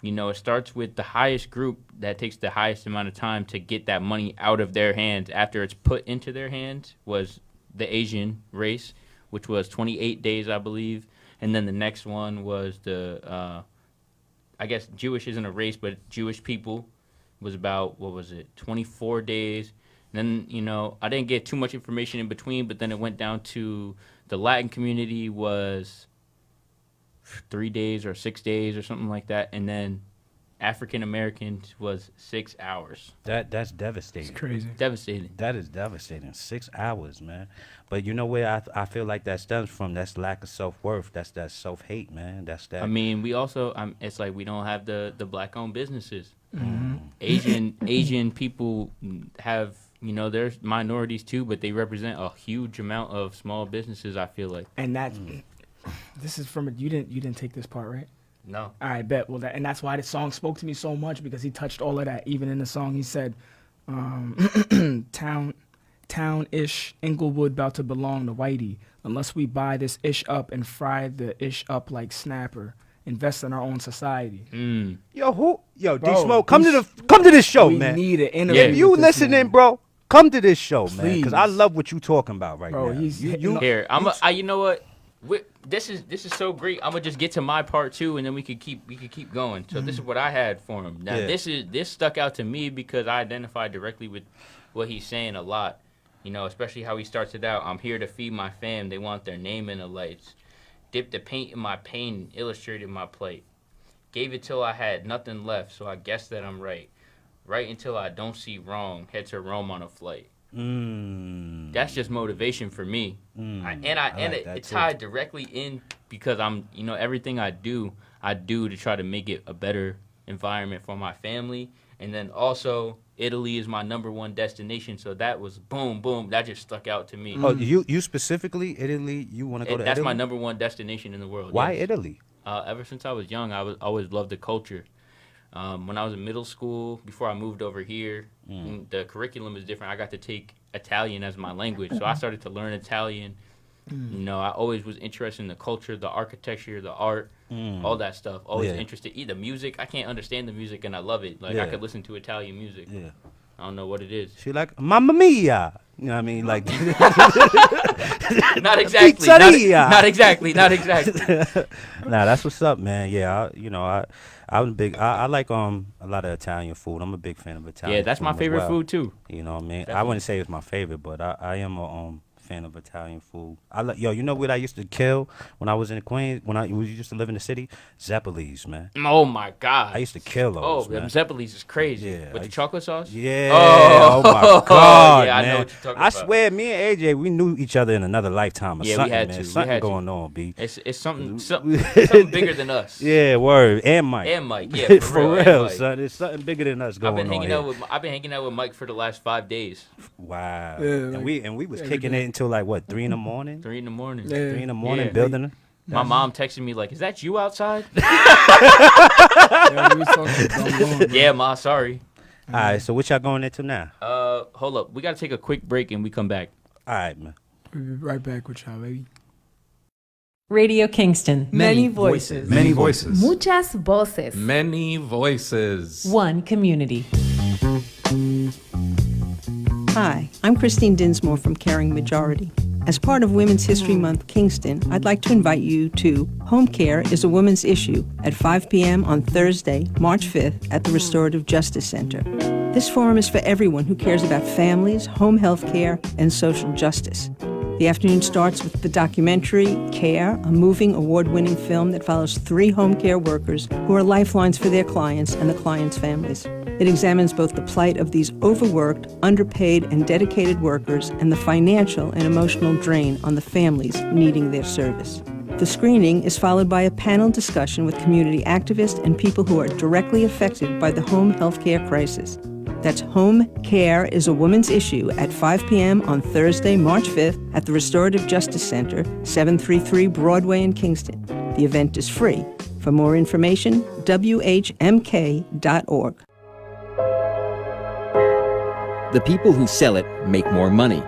you know, it starts with the highest group that takes the highest amount of time to get that money out of their hands after it's put into their hands was the Asian race, which was 28 days, I believe. And then the next one was I guess Jewish isn't a race, but Jewish people was about, 24 days. And then, you know, I didn't get too much information in between, but then it went down to the Latin community was 3 days or 6 days or something like that. And then African Americans was 6 hours. That's devastating. It's crazy. Devastating. That is devastating. 6 hours, man. But you know where I feel like that stems from? That's lack of self-worth. That's that self-hate, man. That's that. I mean, we also it's like we don't have the black-owned businesses. Asian people have, you know, there's minorities too, but they represent a huge amount of small businesses, I feel like. And that this is from you didn't take this part, right? No. All right, bet. Well, and that's why the song spoke to me so much, because he touched all of that. Even in the song, he said, town-ish, Inglewood about to belong to Whitey. Unless we buy this ish up and fry the ish up like Snapper. Invest in our own society. Yo, Bro, D-Smoke, come to this show, man. We need an interview. If you with this listening, man. bro, come to this show, man, because I Please. love what you talking about right Bro, now. he's Here, you know what? This is so great. I'm gonna just get to my part too, and then we could keep going. So this is what I had for him. Now this stuck out to me because I identified directly with what he's saying a lot. You know, especially how he starts it out. I'm here to feed my fam. They want their name in the lights. Dipped the paint in my pain, illustrated my plight. Gave it till I had nothing left, so I guess that I'm right. Right until I don't see wrong. Head to Rome on a flight. That's just motivation for me. It tied directly in because I'm, you know, everything I do to try to make it a better environment for my family. And then also, Italy is my #1 destination, so that was boom, boom. That just stuck out to me. Oh, you specifically, Italy, you want to go to That's Italy? my #1 destination in the world. Why yes. Italy? Ever since I was young, always loved the culture. When I was in middle school, before I moved over here, the curriculum is different. I got to take Italian as my language, so I started to learn Italian. You know, I always was interested in the culture, the architecture, the art, all that stuff. Always interested. The music, I can't understand the music, and I love it. Like, I could listen to Italian music. Yeah. I don't know what it is. She like, Mamma Mia. You know what I mean? Like, not exactly. Not exactly. Nah, that's what's up, man. Yeah, I'm big. I like a lot of Italian food. I'm a big fan of Italian. Yeah, that's food my favorite food too. You know what I mean? Definitely. I wouldn't say it's my favorite, but I am a fan of Italian food. You know what I used to kill when I was in Queens, when we used to live in the city? Zeppelis, man. Oh my God. I used to kill those. Oh, them Zeppelis is crazy. Yeah, With the chocolate sauce? Yeah. Oh, my God, yeah, man. I know what you're talking I about. swear, me and AJ, we knew each other in another lifetime or something, we had man. to. Something going on, B. It's something bigger than us. Yeah, word. And Mike. Yeah, for real, son. It's something bigger than us going on. I've been hanging out with Mike for the last 5 days. Wow. Yeah, and we was kicking it until like what, 3 in the morning? 3 in the morning. Yeah. 3 in the morning, Yeah. building it. My mom texted me like, "Is that you outside?" Yeah, we was talking about long, bro. Yeah, ma, sorry. All right, so what y'all going into now? Hold up. We got to take a quick break and we come back. All right, man. We'll be right back with y'all, baby. Radio Kingston. Many voices. Many voices. Muchas voces. Many voices. One community. Hi, I'm Christine Dinsmore from Caring Majority. As part of Women's History Month Kingston, I'd like to invite you to Home Care is a Woman's Issue at 5 p.m. on Thursday, March 5th at the Restorative Justice Center. This forum is for everyone who cares about families, home health care, and social justice. The afternoon starts with the documentary Care, a moving award-winning film that follows 3 home care workers who are lifelines for their clients and the clients' families. It examines both the plight of these overworked, underpaid, and dedicated workers and the financial and emotional drain on the families needing their service. The screening is followed by a panel discussion with community activists and people who are directly affected by the home health care crisis. That's Home Care is a Woman's Issue at 5 p.m. on Thursday, March 5th at the Restorative Justice Center, 733 Broadway in Kingston. The event is free. For more information, whmk.org. The people who sell it make more money.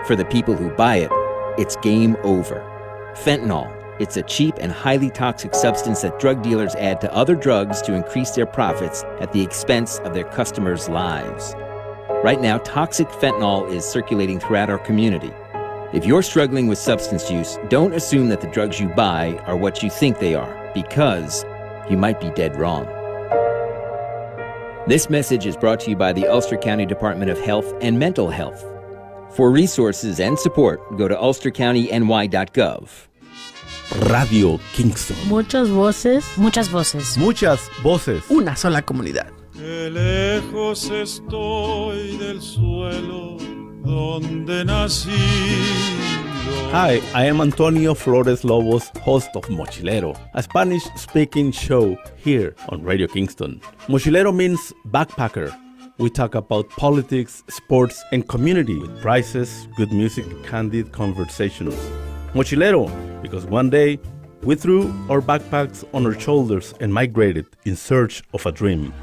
For the people who buy it, it's game over. Fentanyl. It's a cheap and highly toxic substance that drug dealers add to other drugs to increase their profits at the expense of their customers' lives. Right now, toxic fentanyl is circulating throughout our community. If you're struggling with substance use, don't assume that the drugs you buy are what you think they are, because you might be dead wrong. This message is brought to you by the Ulster County Department of Health and Mental Health. For resources and support, go to ulstercountyny.gov. Radio Kingston. Muchas voces. Muchas voces. Muchas voces. Una sola comunidad. Que lejos estoy del suelo donde nací. Hi, I am Antonio Flores Lobos, host of Mochilero, a Spanish-speaking show here on Radio Kingston. Mochilero means backpacker. We talk about politics, sports, and community with prizes, good music, candid conversations. Mochilero, because one day We threw our backpacks on our shoulders and migrated in search of a dream.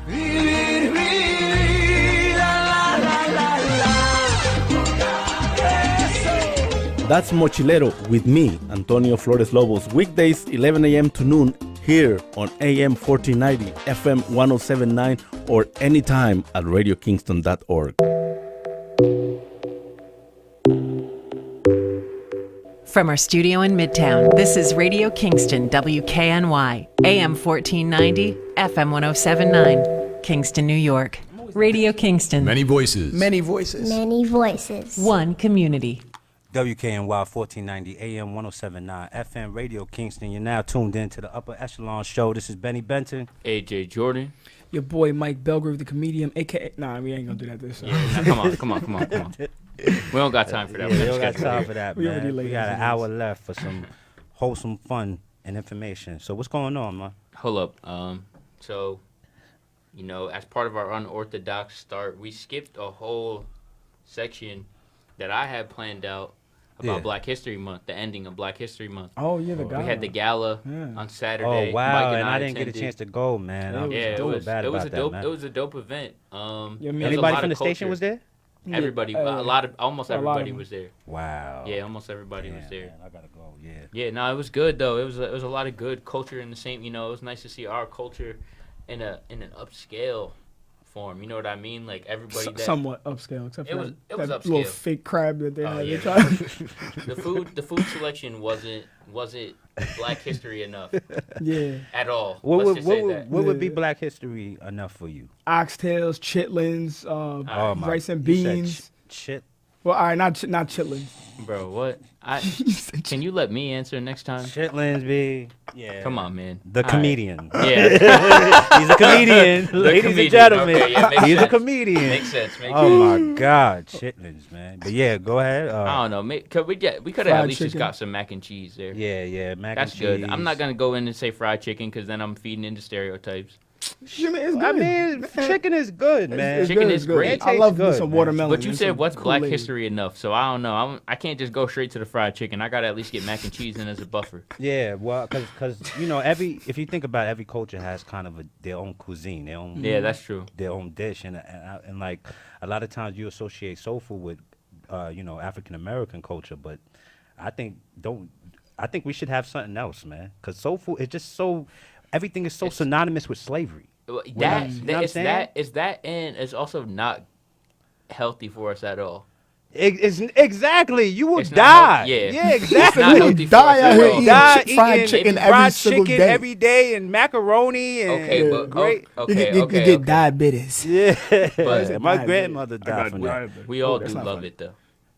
That's Mochilero with me, Antonio Flores Lobos, weekdays 11 a.m. to noon here on AM 1490, FM 1079, or anytime at radiokingston.org. From our studio in Midtown, this is Radio Kingston, WKNY, AM 1490, FM 1079, Kingston, New York. Radio Kingston. Many voices. Many voices. Many voices. One community. WKNY 1490 AM 1079 FM Radio Kingston. You're now tuned in to the Upper Echelon Show. This is Benny Benton. AJ Jordan. Your boy Mike Belgrave, the comedian, aka. Nah, we ain't gonna do that this time. Yeah, come on. We don't got time for that. Yeah, we don't got time for that, We man. already late We got as an it hour is. left for some wholesome fun and information. So what's going on, man? Hold up. So, as part of our unorthodox start, we skipped a whole section that I had planned out about Black History Month, the ending of Black History Month. Oh yeah, the gala. We had the gala on Saturday. Oh wow, Mike and I didn't attended. get a chance to go, man. It was bad a about dope. that, man. It was a dope event. Anybody from the station was there? Everybody, almost everybody was there. Wow. Yeah, almost everybody was there. Man, I gotta go. Yeah. Yeah, no, it was good though. It was a lot of good culture in the same. It was nice to see our culture in an upscale form. You know what I mean? Like everybody. Somewhat upscale, except for it was that upscale. little fake crab that they had. Yeah. They tried. The food selection wasn't Black History enough. Yeah. At all. What Let's would be Black History enough for you? Oxtails, chitlins, rice and you said beans. Shit. Well, all right, not chitlins. Bro, what? Can you let me answer next time? Chitlins, B. Yeah. Come on, man. The All comedian. Right. Yeah. He's a comedian. Ladies comedian. and gentlemen. Okay, yeah, makes he's sense. a comedian. Makes sense. Oh my God, chitlins, man. But yeah, go ahead. I don't know. We could have at least just got some mac and cheese there. Yeah, mac That's and cheese. good. I'm not gonna go in and say fried chicken because then I'm feeding into stereotypes. It's good. I mean, chicken is good, man. Chicken is great. It I love tastes good, some man. watermelon. But you and said some what's Black Kool-Aid. History enough? So I don't know. I can't just go straight to the fried chicken. I gotta at least get mac and cheese in as a buffer. Yeah, well, because if you think about it, every culture has kind of their own cuisine, their own. Yeah, that's true. Their own dish, and like a lot of times you associate soul food with, African American culture, but I think we should have something else, man. Because soul food is just everything is so synonymous with slavery. It's that, and it's also not healthy for us at all. It's exactly. You will It's not die. healthy, yeah. Yeah, It's exactly. not healthy for Die us out at here all. eating Die fried chicken every fried single chicken day. every day and macaroni and Okay, but great. You get diabetes. Yeah, But- my grandmother died from that. We all that's do not love funny. it though.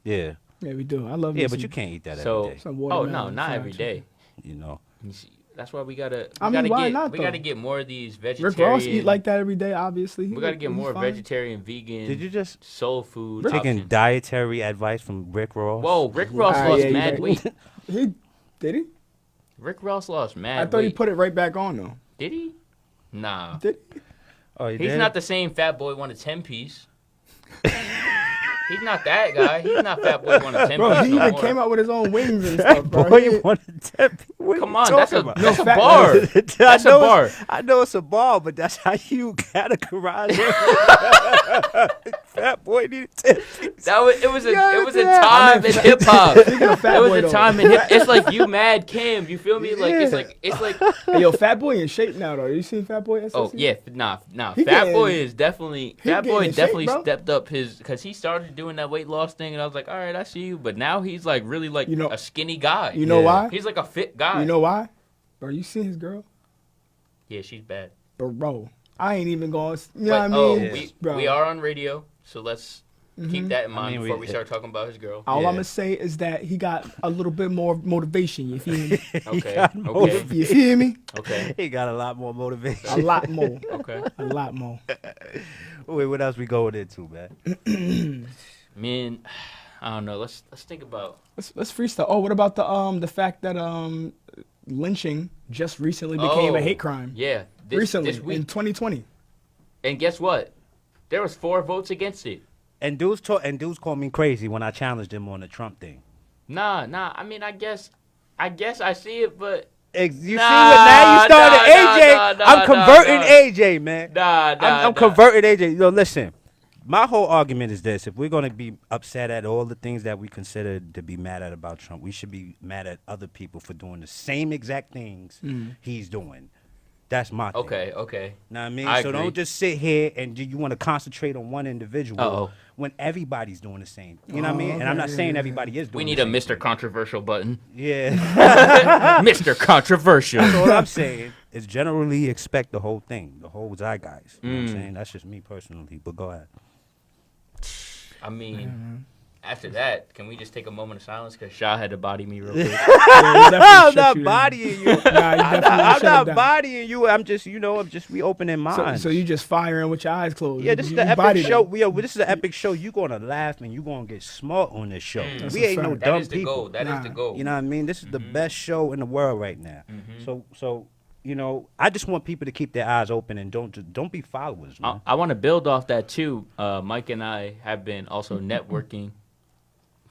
Yeah, Yeah, we do. I love. yeah, me but some- you can't eat that So, every day. some oh no, watermelon not fried every chicken. day. You know. You see, that's why we gotta. I mean, why get, not, we though? gotta get more of these Rick vegetarian. Ross eat like that every day. Obviously, We gotta get He's more fine. vegetarian, vegan. Did you just soul food? taking options. dietary advice from Rick Ross? Whoa, Rick Ross Ah, lost yeah, you mad right. weight. He did he? Rick Ross lost mad I weight. thought he put it right back on though. Did he? Nah. Did he? Oh, he He's did? not the same Fat Boy won a 10-piece. He's not that guy. He's not Fat Boy won a 10-piece. Bro, he no even more. came out with his own wings and stuff, bro. Boy, He- you want to tell me? What Come are on, you that's talking a about? that's a fat- bar. That's a bar. I know it's a bar, but that's how you categorize it. Fat boy needed 10 pieces. It was a Yeah, time in hip hop. Speaking of Fat It was Boy, a though. time in hip. It's like you Mad Cam. You feel me? Like it's like. Hey, yo, Fat Boy in shape now though. You seen Fat Boy? SSC? Oh yeah, nah. He Fat getting- Boy is definitely he Fat getting Boy in shape, definitely bro. stepped up his because he started doing that weight loss thing, and I was like, all right, I see you. But now he's like really like a skinny guy. You know why? He's like a fit guy. You know why? Bro, you seen his girl? Yeah, she's bad. Bro, I ain't even going. You know what I Oh, mean? Bro. we are on radio, so let's keep that in mind mean, before we start talking about his girl. All I'm gonna say is that he got a little bit more motivation. You feel me? Okay. Okay. You feel me? Okay. He got a lot more motivation. A lot more. Okay. A lot more. Wait, what else we going into, man? Man, I don't know. Let's think about. Let's freestyle. Oh, what about the fact that lynching just recently became a hate crime? Yeah. Recently, this week. in 2020. And guess what? There was 4 votes against it. And dudes called me crazy when I challenged him on the Trump thing. Nah. I mean, I guess I see it, but You see what now you started AJ. I'm converting AJ, man. I'm converting AJ. Yo, listen. My whole argument is this: if we're gonna be upset at all the things that we consider to be mad at about Trump, we should be mad at other people for doing the same exact things he's doing. That's my thing. Okay. Know what I mean? I so agree. don't just sit here and you want to concentrate on one individual Uh-oh. when everybody's doing the same. You know what I mean? And I'm not saying everybody is doing We need the a same Mr. thing. Controversial button. Yeah. Mr. Controversial. That's all I'm saying is generally expect the whole thing, the whole zeitgeist. You know what I'm saying? That's just me personally, but go ahead. I mean, after that, can we just take a moment of silence? Because Shaw had to body me real quick. I'm not bodying you. I'm not bodying you. I'm just reopening minds. So you just firing with your eyes closed. Yeah, this is the epic show. This is an epic show. You gonna laugh and you gonna get smart on this show. We ain't no dumb people. That is the goal. You know what I mean? This is the best show in the world right now. So I just want people to keep their eyes open and don't be followers, man. I want to build off that too. Mike and I have been also networking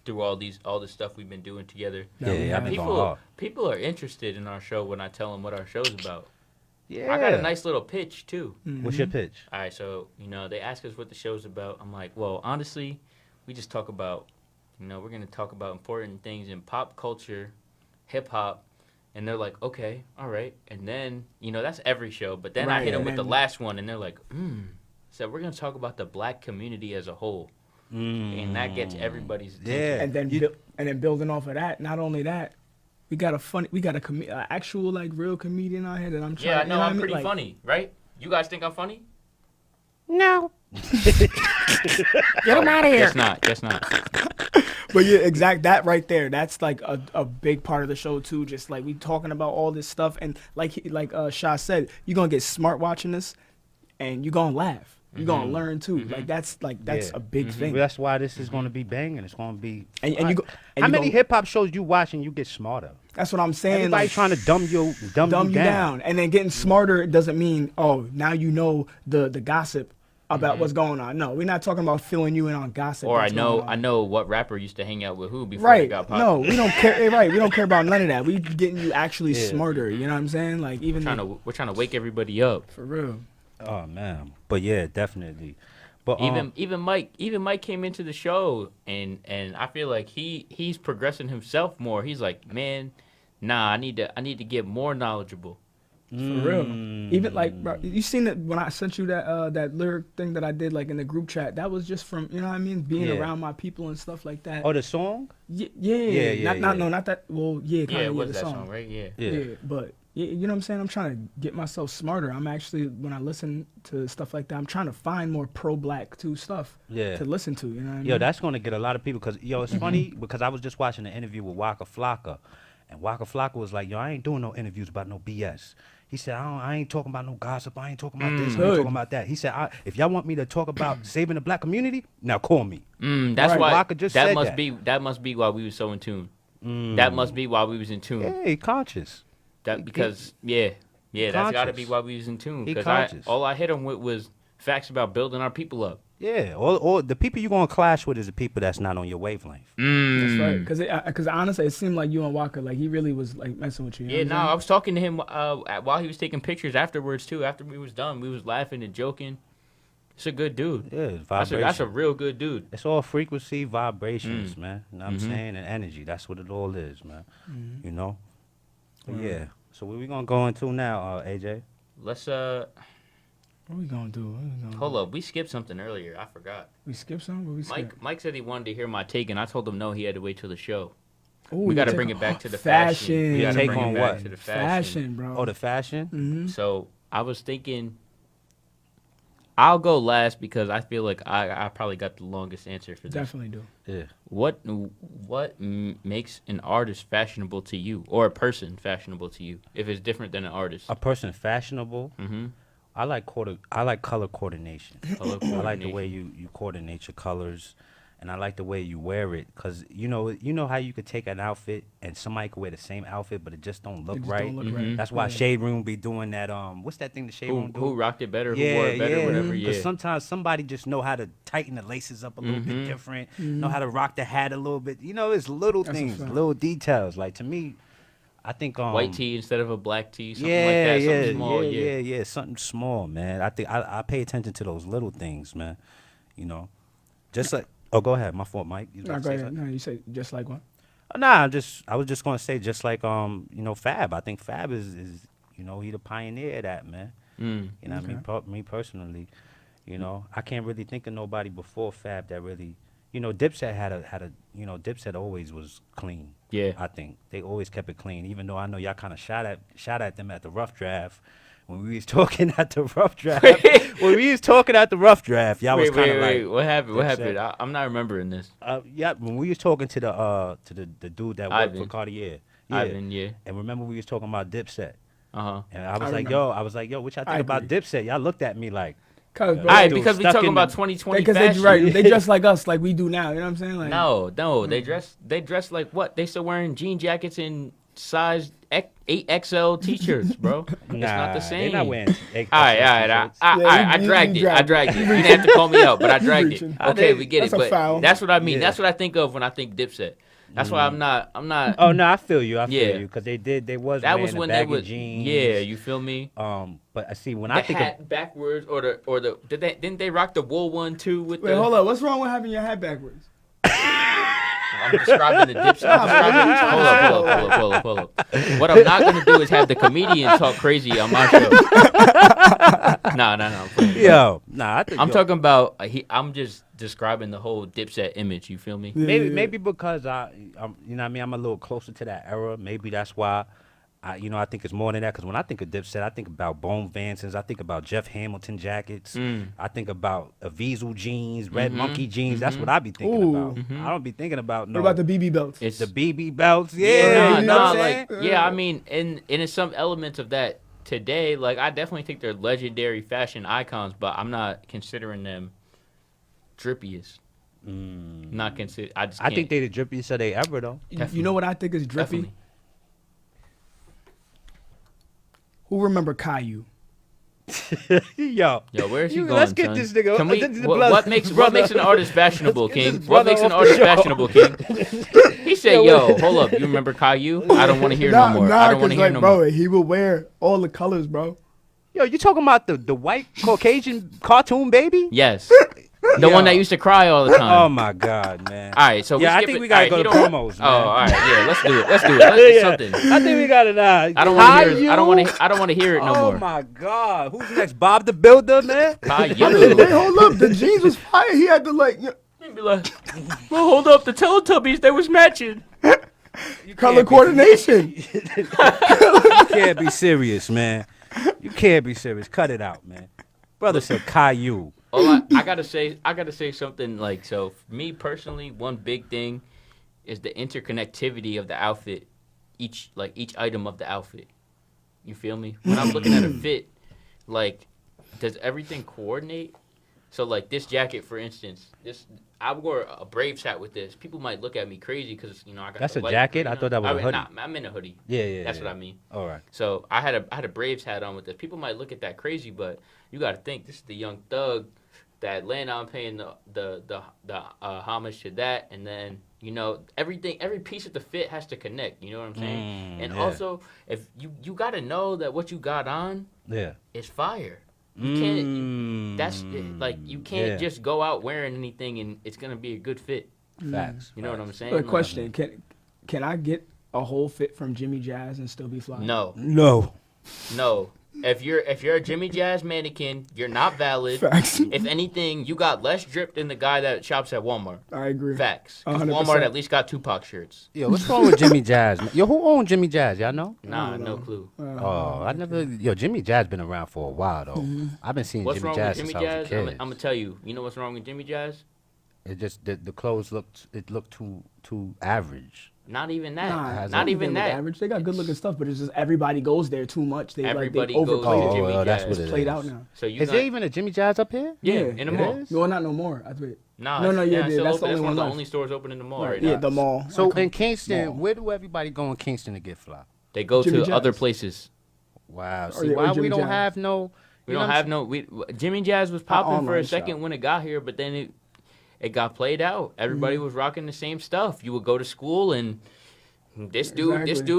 through all this stuff we've been doing together. Yeah, I've been going hard. People are interested in our show when I tell them what our show's about. Yeah, I got a nice little pitch too. What's your pitch? All right, so they ask us what the show's about. I'm like, well, honestly, we just talk about, we're gonna talk about important things in pop culture, hip hop. And they're like, okay, all right. And then, that's every show. But then I hit them with the last one, and they're like, So we're going to talk about the black community as a whole. And that gets everybody's attention. Yeah. And then building off of that, not only that, we got a actual, like, real comedian out here that I'm trying. Yeah, I know I'm pretty funny, right? You guys think I'm funny? No. Get him out of here. Guess not. But yeah, that right there, that's like a big part of the show too. Just like we talking about all this stuff, and like Shah said, you're gonna get smart watching this, and you're gonna laugh. You're gonna learn too. Like that's a big thing. That's why this is gonna be banging. It's gonna be. How many hip hop shows you watch and you get smarter? That's what I'm saying. Everybody trying to dumb you down, and then getting smarter doesn't mean now you know the gossip about what's going on. No, we're not talking about filling you in on gossip. Or I know what rapper used to hang out with who before he got popular. No, we don't care. Right, we don't care about none of that. We getting you actually smarter. You know what I'm saying? Like we're trying to wake everybody up. For real. Oh man, but yeah, definitely. But even Mike came into the show and I feel like he's progressing himself more. He's like, man, I need to get more knowledgeable. For real. Even like, bro, you seen it when I sent you that lyric thing that I did like in the group chat. That was just from being around my people and stuff like that. Oh, the song? Yeah. Not that. Well, yeah, kind of. Yeah, it was the that song, song, right? Yeah. But you know what I'm saying? I'm trying to get myself smarter. I'm actually, when I listen to stuff like that, I'm trying to find more pro-black stuff to listen to. You know what I mean? That's gonna get a lot of people because it's funny because I was just watching an interview with Waka Flocka, and Waka Flocka was like, I ain't doing no interviews about no BS. He said, I ain't talking about no gossip. I ain't talking about this. I ain't talking about that. He said, if y'all want me to talk about saving the black community, now call me. That's why Waka just said that. That must be why we was so in tune. That must be why we was in tune. Yeah, he conscious. That's got to be why we was in tune. Because all I hit him with was facts about building our people up. Yeah, or the people you're going to clash with is the people that's not on your wavelength. That's right. Because honestly, it seemed like you and Walker, like he really was like messing with you. I was talking to him while he was taking pictures afterwards too. After we was done, we was laughing and joking. It's a good dude. Yeah, that's a real good dude. It's all frequency, vibrations, man. You know what I'm saying? And energy. That's what it all is, man. You know? Yeah. So what we going to go into now, AJ? Let's What are we gonna do? Hold up, we skipped something earlier. I forgot. We skipped something? Mike said he wanted to hear my take, and I told him no, he had to wait till the show. Ooh, we got to bring it back to the fashion. We got to take bring on it back what? to the fashion. Fashion, bro. Oh, the fashion? Mm-hmm. So I was thinking, I'll go last because I feel like I probably got the longest answer for this. Definitely do. Yeah. What makes an artist fashionable to you, or a person fashionable to you, if it's different than an artist? A person fashionable? Mm-hmm. I like color coordination. I like the way you coordinate your colors, and I like the way you wear it. Cause you know how you could take an outfit and somebody could wear the same outfit, but it just don't look right. That's why Shade Room be doing that. What's that thing the Shade Room do? Who rocked it better? Who wore it better? Whatever. Yeah. Because sometimes somebody just know how to tighten the laces up a little bit different. Know how to rock the hat a little bit. It's little things, little details. Like to me, I think white tee instead of a black tee, something like that. Something small. Yeah. Something small, man. I think I pay attention to those little things, man. You know, just like. Oh, go ahead. My fault, Mike. You No, go ahead. No, you say just like what? Nah, I was just gonna say just like Fab. I think Fab is he the pioneer of that, man. You know what I mean? Me personally, I can't really think of nobody before Fab that really, Dipset had a Dipset always was clean. Yeah. I think they always kept it clean, even though I know y'all kind of shot at them at the rough draft. When we was talking at the rough draft, y'all was kind of like, wait, what happened? What happened? I'm not remembering this. Yeah, when we was talking to the dude that worked for Cartier, Ivan, yeah. And remember we was talking about Dipset. Uh-huh. And I was like, what y'all think about Dipset? Y'all looked at me like, because we talking about 2020 fashion. They dress like us, like we do now. You know what I'm saying? Like, no, they dress like what? They still wearing jean jackets and size 8XL t-shirts, bro. It's not the same. They're not wearing all right. I dragged it. You didn't have to call me out, but I dragged it. Okay, we get it. But that's what I mean. Yeah. That's what I think of when I think Dipset. That's why I'm not. Oh no, I feel you. Because they was when they was jeans. Yeah, you feel me? But I see when the I think hat backwards or the didn't they rock the wool one too with Wait, hold up. What's wrong with having your hat backwards? I'm describing the Dipset. Hold up. What I'm not gonna do is have the comedian talk crazy on my show. No. I'm talking about. I'm just describing the whole Dipset image. You feel me? Maybe because I'm I'm a little closer to that era. Maybe that's why. I think it's more than that, because when I think of Dipset, I think about Bone Vansons, I think about Jeff Hamilton jackets, I think about Avizel jeans, Red Monkey jeans. That's what I be thinking about. I don't be thinking about What about the BB belts? It's the BB belts. Yeah, I mean, and in some elements of that today, like I definitely think they're legendary fashion icons, but I'm not considering them drippiest. Not consider. I think they the drippiest of they ever though. Definitely. You know what I think is drippy? Definitely. Who remember Caillou? Yo, where's he going? Let's get this nigga. Can we, what makes an artist fashionable, King? What makes an artist fashionable, King? He said, "Yo, hold up, you remember Caillou? I don't want to hear no more. I don't want to hear no more." Bro, he would wear all the colors, bro. Yo, you talking about the white Caucasian cartoon baby? Yes. The one that used to cry all the time. Oh my God, man! All right, so I think we gotta go to promos. Man. Oh, all right, yeah, let's do it. Let's do something. I think we gotta. I don't want to hear. I don't want to hear it no more. Oh my God, who's next? Bob the Builder, man. Caillou. Hey, hold up, the jeans was fire. He had to He'd be like, well, hold up, the Teletubbies, they was matching. Color coordination. You can't be serious, man. You can't be serious. Cut it out, man. Brother said Caillou. I gotta say something like, so for me personally, one big thing is the interconnectivity of the outfit, each item of the outfit. You feel me? When I'm looking at a fit, like, does everything coordinate? So like this jacket, for instance, I wore a Braves hat with this. People might look at me crazy because I got. That's a jacket. I thought that was a hoodie. Nah, I'm in a hoodie. Yeah. That's what I mean. All right. So I had a Braves hat on with this. People might look at that crazy, but you got to think this is the Young Thug that Atlanta. I'm paying the homage to that, and then every piece of the fit has to connect. You know what I'm saying? And also, if you got to know that what you got on, is fire. You can't. That's like you can't just go out wearing anything and it's gonna be a good fit. Facts. You know what I'm saying? A question: Can I get a whole fit from Jimmy Jazz and still be fly? No. If you're a Jimmy Jazz mannequin, you're not valid. Facts. If anything, you got less drip than the guy that shops at Walmart. I agree. Facts. Walmart at least got Tupac shirts. Yo, what's wrong with Jimmy Jazz? Yo, who owned Jimmy Jazz? Y'all know? Nah, no clue. I never. Yo, Jimmy Jazz been around for a while though. I've been seeing Jimmy Jazz since I was a kid. I'm gonna tell you. You know what's wrong with Jimmy Jazz? It just the clothes looked too average. Not even that. Not even that. Average. They got good looking stuff, but it's just everybody goes there too much. Everybody goes to Jimmy Jazz. That's what it played is. out now. So is there even a Jimmy Jazz up here? Yeah, in the mall. No, not no more. I think. No, yeah, that's the one of the left. only stores open in the mall right Yeah, now. the mall. So in Kingston, where do everybody go in Kingston to get fly? They go Jimmy to Jazz. other places. Wow. See, why we don't have no? We don't have no. Jimmy Jazz was popping for a second when it got here, but then it got played out. Everybody was rocking the same stuff. You would go to school and This dude,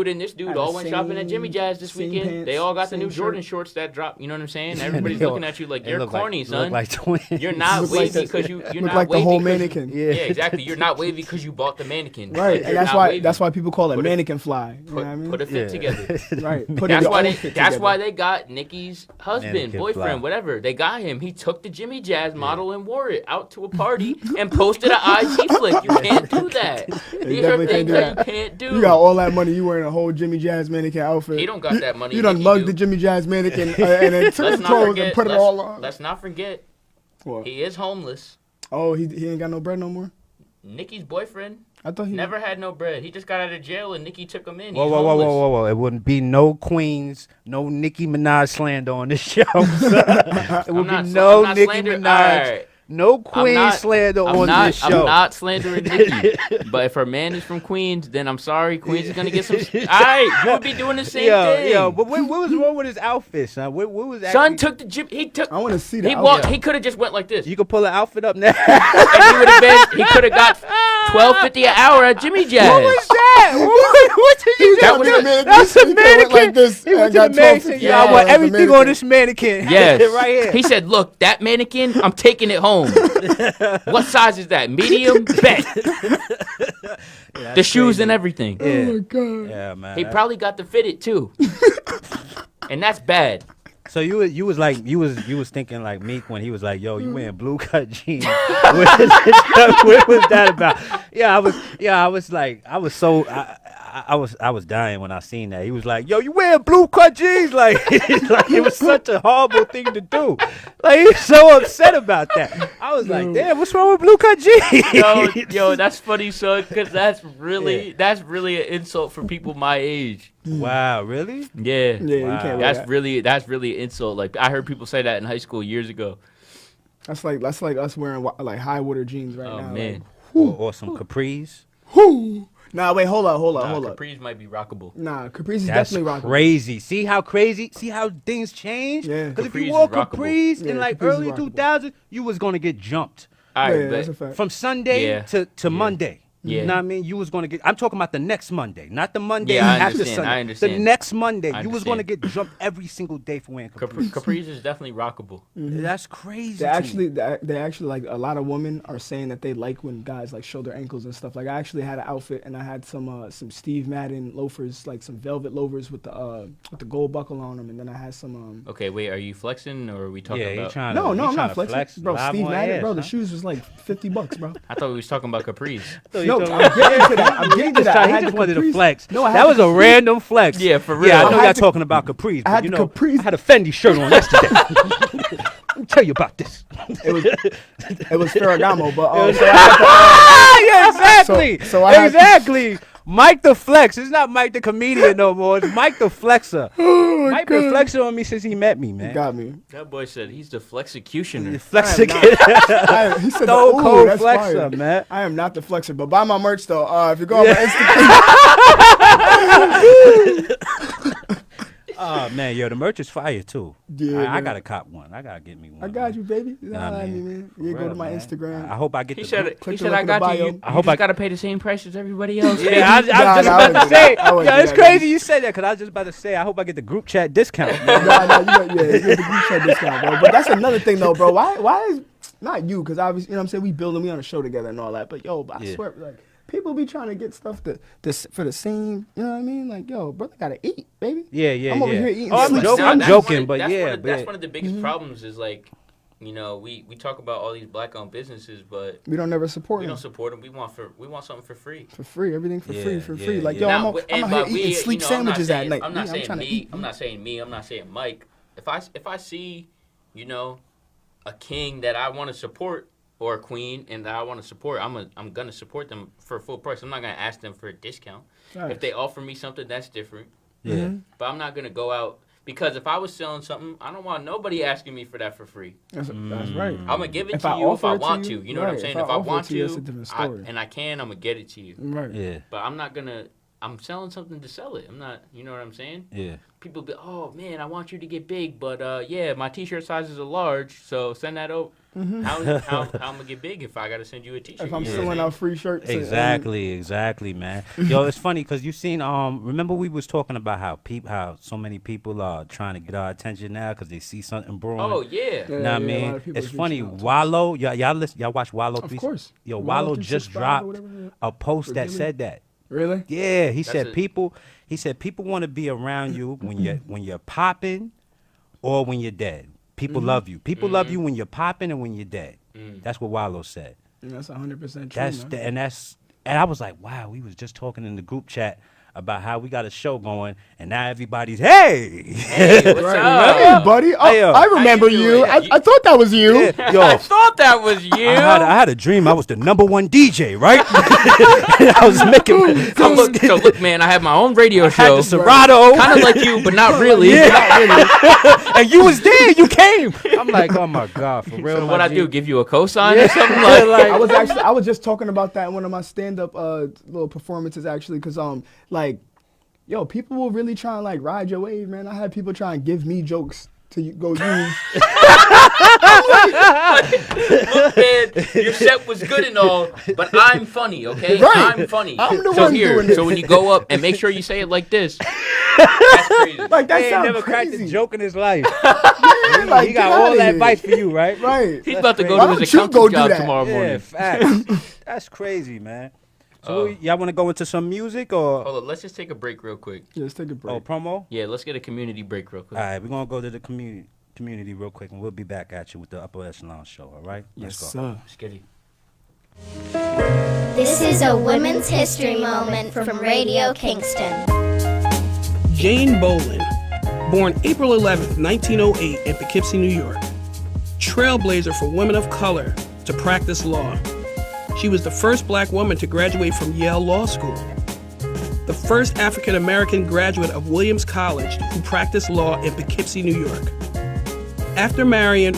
and this dude all went shopping at Jimmy Jazz this weekend. Pants, they all got the new Jordan shorts that dropped. You know what I'm saying? Everybody's looking at you like you're corny, son. Like twins. You're not wavy because you're not like wavy. The whole mannequin. Yeah, exactly. You're not wavy because you bought the mannequin. Right, and that's why people call it mannequin fly. You know what I mean? Put a fit together. Right. That's why they got Nicki's husband, mannequin boyfriend, fly. Whatever. They got him. He took the Jimmy Jazz model and wore it out to a party and posted an IG flick. You can't do that. These are things that you can't do. You got all that money. You wearing a whole Jimmy Jazz mannequin outfit. He don't got that money. You done lugged the Jimmy Jazz mannequin and then took his clothes and put it all on. Let's not forget, what? He is homeless. Oh, he ain't got no bread no more? Nicki's boyfriend I thought he never had no bread. He just got out of jail and Nicki took him in. Whoa. It wouldn't be no Queens, no Nicki Minaj slander on this show. It would be no Nicki Minaj. Right. No Queen slander on this show. I'm not slandering Nicki. But if her man is from Queens, then I'm sorry. Queens is going to get some... All right, you would be doing the same thing. Yo, but what was wrong with his outfit, son? What was actually... Son took the gym... He took... I want to see that. He could have just went like this. You could pull an outfit up now. And he could have got $12.50 an hour at Jimmy Jazz. What was that? What did you do? That's a mannequin. Like this. He went to the mannequin. I want everything on this mannequin. Yes. Right here. He said, look, that mannequin, I'm taking it home. What size is that? Medium? Bet. The shoes and everything. Yeah. Oh my God. Yeah, man. He probably got the fitted too. And that's bad. So you was thinking like Meek when he was like, yo, you wearing blue cut jeans. What was that about? I was dying when I seen that. He was like, yo, you wearing blue cut jeans? Like it was such a horrible thing to do. Like he was so upset about that. I was like, damn, what's wrong with blue cut jeans? Yo, that's funny, son, because that's really an insult for people my age. Wow, really? Yeah. You can't that's really an insult. Like I heard people say that in high school years ago. That's like us wearing like high water jeans right now. Oh man. Like, or some capris. Nah, wait, hold up. Capris might be rockable. Nah, capris is That's definitely rockable. Crazy. See how crazy? See how things change? Yeah. Because if you Capris wore is rockable. capris in like capris is early rockable. 2000s, you was gonna get jumped All right, Yeah, that's a fact. from Sunday to Monday. Yeah. You know what I mean? You was gonna get. I'm talking about the next Monday, not the Monday Yeah, I after understand, Sunday. I understand. The next Monday, I you was gonna understand. get jumped every single day for wearing capris. Capris is definitely rockable. That's crazy. They actually like a lot of women are saying that they like when guys like show their ankles and stuff. Like I actually had an outfit and I had some Steve Madden loafers, like some velvet loafers with the gold buckle on them, and then I had some Okay, wait, are you flexing or are we talking Yeah, about? trying No, to, I'm not flexing, flex bro. live Steve on Madden, air, bro. The son. shoes was like $50, bro. I thought we was talking about capris. No, I'm getting to that. I'm getting to that. I He had just the wanted to capris. flex. No, I that had was the a capris. random flex. Yeah, for real. Yeah, I know I y'all had talking about capris. I had but, the you know, capris. I had a Fendi shirt on yesterday. Let me tell you about this. It was Ferragamo, but Yeah, exactly. So I had- exactly. Mike the Flex. It's not Mike the comedian no more. It's Mike the Flexer. Mike been flexing on me since he met me, man. You got me. That boy said he's the flexecutioner. Flexer. He said Stone ooh, Cold that's Flexer, fire. man. I am not the flexer, but buy my merch though. If you go on my Instagram. Oh man, yo, the merch is fire too. Yeah, I man. gotta cop one. I gotta get me one. I got you, baby. Nah, Nah, man. man. For You go real, to my man. Instagram. I hope I get He the said, Click he the said I link in the got you. bio. You I hope just I- got to pay the same price as everybody else. baby. Yeah, I was Nah, just nah, I about wouldn't to do say. that. I wouldn't Yo, do it's that, crazy you said that because I was just about to say I hope I get the group chat discount. Man. Nah, you get the group chat discount, bro. But that's another thing though, bro. Why is not you? Because obviously, you know what I'm saying, we building, we on a show together and all that. But yo, I Yeah. swear, like people be trying to get stuff for the scene. You know what I mean? Like, yo, brother gotta eat, baby. Yeah. I'm over here eating. Oh, I'm sleep joking. I'm sandwich. joking, but yeah, that's one of the biggest problems is like, you know, we talk about all these black-owned businesses, but We don't never support we him don't support them. We want something for free. for free. Everything for Yeah, free, for yeah, free. Like, yeah. yo, I'm out here eating sleep sandwiches at night. I'm not saying trying me. to eat. I'm not saying me. I'm not saying Mike. If I see, you know, a king that I want to support or a queen and that I want to support, I'm gonna support them for full price. I'm not gonna ask them for a discount. Right. If they offer me something, that's different. Yeah. But I'm not gonna go out because if I was selling something, I don't want nobody asking me for that for free. That's right. I'm gonna give it If to I you if I offer it to want you, to. You know what I'm right, saying? if If I I offer it want to you, to, that's a different story. and I can, I'm gonna get it to you. Right. Yeah. But I'm not gonna. I'm selling something to sell it. I'm not. You know what I'm saying? Yeah. People be, oh man, I want you to get big, but yeah, my T-shirt size is a large, so send that over. How I'm gonna get big if I gotta send you a t-shirt? If I'm selling out free shirts. Exactly, man. Yo, it's funny because you seen. Remember we was talking about how so many people are trying to get our attention now because they see something brewing. Oh yeah. Know what I mean? It's funny. Wallow, y'all watch Wallow? Of course. Yo, Wallow just dropped a post that said that. Really? Yeah, he said people want to be around you when you're popping or when you're dead. People love you. People love you when you're popping and when you're dead. That's what Wallow said. And that's 100% true. And I was like, wow, we was just talking in the group chat about how we got a show going, and now everybody's, hey, what's up? Hey, buddy. I remember you. I thought that was you. Yeah, yo, I thought that was you. I had a dream I was the #1 DJ, right? I was making. So look, man, I have my own radio show. The Serato. Kind of like you, but not really. And you was there. You came. I'm like, oh my God, for real. So what I do? Give you a cosign or something like? I was just talking about that in one of my stand-up little performances actually, because like, yo, people will really try and like ride your wave, man. I had people try and give me jokes to go use. Look, man, your set was good and all, but I'm funny, okay? Right. I'm funny. I'm the so one here, doing it. so when you go up and make sure you say it like this. That's crazy. Like that He ain't sounds never crazy. cracked a joke in his life. Like, He get got outta all that here. advice for you, right? Right. He's about to go Why to don't his you go accountant do job that? tomorrow Yeah, morning. facts. That's crazy, man. So y'all want to go into some music or? Hold on, let's just take a break real quick. Yeah, let's take a break. Oh, promo? Yeah, let's get a community break real quick. All right, we're going to go to the community real quick, and we'll be back at you with the Upper Echelon show, all right? Yes, Let's go. sir. Skitty. This is a Women's History Moment from Radio Kingston. Jane Bolin, born April 11th, 1908 in Poughkeepsie, New York. Trailblazer for women of color to practice law. She was the first black woman to graduate from Yale Law School. The first African-American graduate of Williams College who practiced law in Poughkeepsie, New York. After marrying